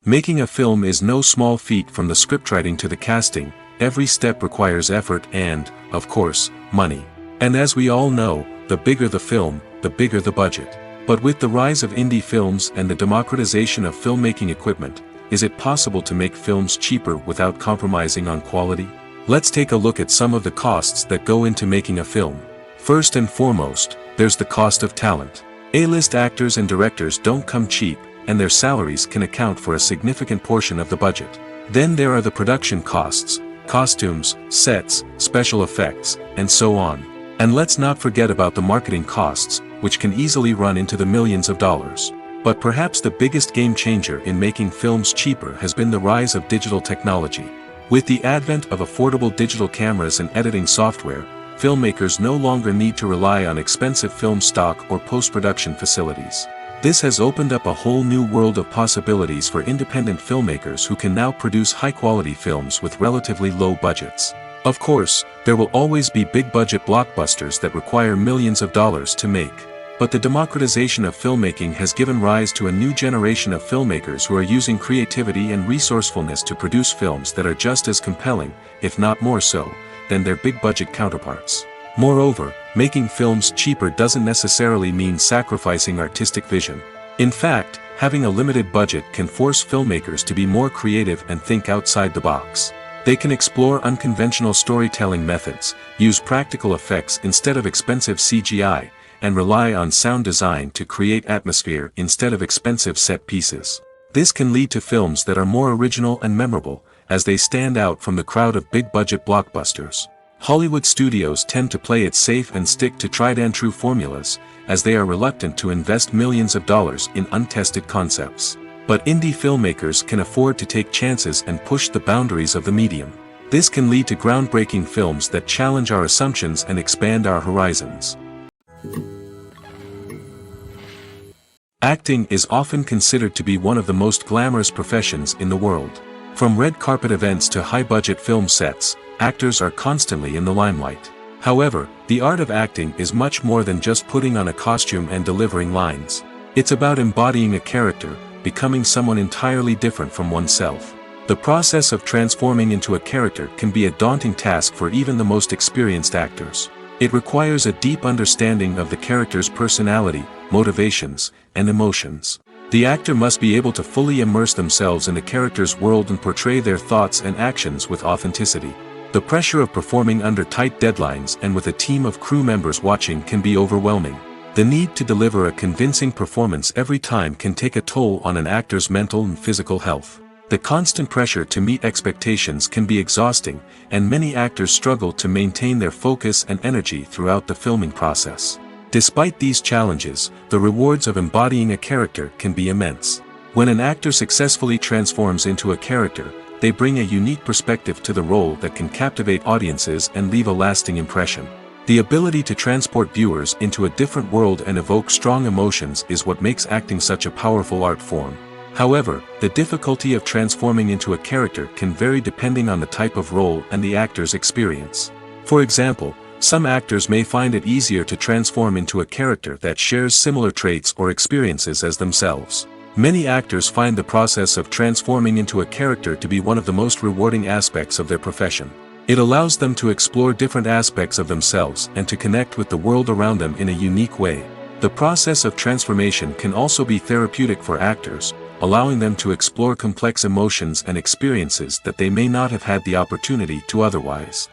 S1: Making a film is no small feat. From the scriptwriting to the casting, every step requires effort and, of course, money. And as we all know, the bigger the film, the bigger the budget. But with the rise of indie films and the democratization of filmmaking equipment, is it possible to make films cheaper without compromising on quality? Let's take a look at some of the costs that go into making a film. First and foremost, there's the cost of talent. A-list actors and directors don't come cheap, and their salaries can account for a significant portion of the budget. Then there are the production costs, costumes, sets, special effects, and so on. And let's not forget about the marketing costs, which can easily run into the millions of dollars. But perhaps the biggest game changer in making films cheaper has been the rise of digital technology. With the advent of affordable digital cameras and editing software, filmmakers no longer need to rely on expensive film stock or post-production facilities. This has opened up a whole new world of possibilities for independent filmmakers who can now produce high-quality films with relatively low budgets. Of course, there will always be big-budget blockbusters that require millions of dollars to make. But the democratization of filmmaking has given rise to a new generation of filmmakers who are using creativity and resourcefulness to produce films that are just as compelling, if not more so, than their big-budget counterparts. Moreover, making films cheaper doesn't necessarily mean sacrificing artistic vision. In fact, having a limited budget can force filmmakers to be more creative and think outside the box. They can explore unconventional storytelling methods, use practical effects instead of expensive CGI, and rely on sound design to create atmosphere instead of expensive set pieces. This can lead to films that are more original and memorable, as they stand out from the crowd of big-budget blockbusters. Hollywood studios tend to play it safe and stick to tried-and-true formulas, as they are reluctant to invest millions of dollars in untested concepts. But indie filmmakers can afford to take chances and push the boundaries of the medium. This can lead to groundbreaking films that challenge our assumptions and expand our horizons. Acting is often considered to be one of the most glamorous professions in the world. From red carpet events to high-budget film sets, actors are constantly in the limelight. However, the art of acting is much more than just putting on a costume and delivering lines. It's about embodying a character, becoming someone entirely different from oneself. The process of transforming into a character can be a daunting task for even the most experienced actors. It requires a deep understanding of the character's personality, motivations, and emotions. The actor must be able to fully immerse themselves in the character's world and portray their thoughts and actions with authenticity. The pressure of performing under tight deadlines and with a team of crew members watching can be overwhelming. The need to deliver a convincing performance every time can take a toll on an actor's mental and physical health. The constant pressure to meet expectations can be exhausting, and many actors struggle to maintain their focus and energy throughout the filming process. Despite these challenges, the rewards of embodying a character can be immense. When an actor successfully transforms into a character, they bring a unique perspective to the role that can captivate audiences and leave a lasting impression. The ability to transport viewers into a different world and evoke strong emotions is what makes acting such a powerful art form. However, the difficulty of transforming into a character can vary depending on the type of role and the actor's experience. For example, some actors may find it easier to transform into a character that shares similar traits or experiences as themselves. Many actors find the process of transforming into a character to be one of the most rewarding aspects of their profession. It allows them to explore different aspects of themselves and to connect with the world around them in a unique way. The process of transformation can also be therapeutic for actors, allowing them to explore complex emotions and experiences that they may not have had the opportunity to otherwise.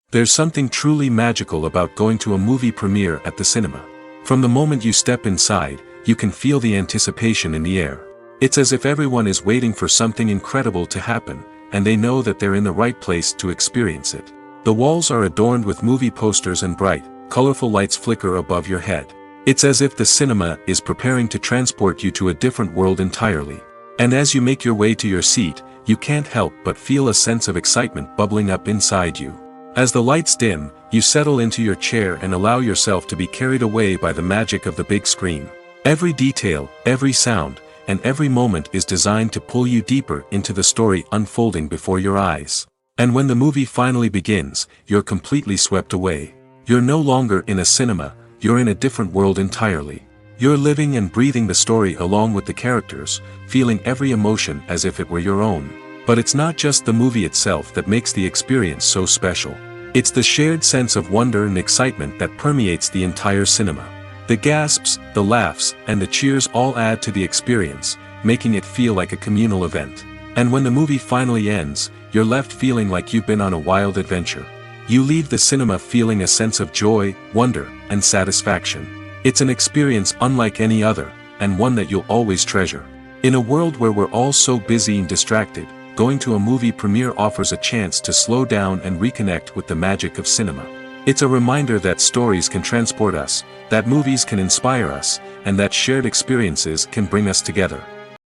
S1: There's something truly magical about going to a movie premiere at the cinema. From the moment you step inside, you can feel the anticipation in the air. It's as if everyone is waiting for something incredible to happen, and they know that they're in the right place to experience it. The walls are adorned with movie posters and bright, colorful lights flicker above your head. It's as if the cinema is preparing to transport you to a different world entirely. And as you make your way to your seat, you can't help but feel a sense of excitement bubbling up inside you. As the lights dim, you settle into your chair and allow yourself to be carried away by the magic of the big screen. Every detail, every sound, and every moment is designed to pull you deeper into the story unfolding before your eyes. And when the movie finally begins, you're completely swept away. You're no longer in a cinema, you're in a different world entirely. You're living and breathing the story along with the characters, feeling every emotion as if it were your own. But it's not just the movie itself that makes the experience so special. It's the shared sense of wonder and excitement that permeates the entire cinema. The gasps, the laughs, and the cheers all add to the experience, making it feel like a communal event. And when the movie finally ends, you're left feeling like you've been on a wild adventure. You leave the cinema feeling a sense of joy, wonder, and satisfaction. It's an experience unlike any other, and one that you'll always treasure. In a world where we're all so busy and distracted, going to a movie premiere offers a chance to slow down and reconnect with the magic of cinema. It's a reminder that stories can transport us, that movies can inspire us, and that shared experiences can bring us together.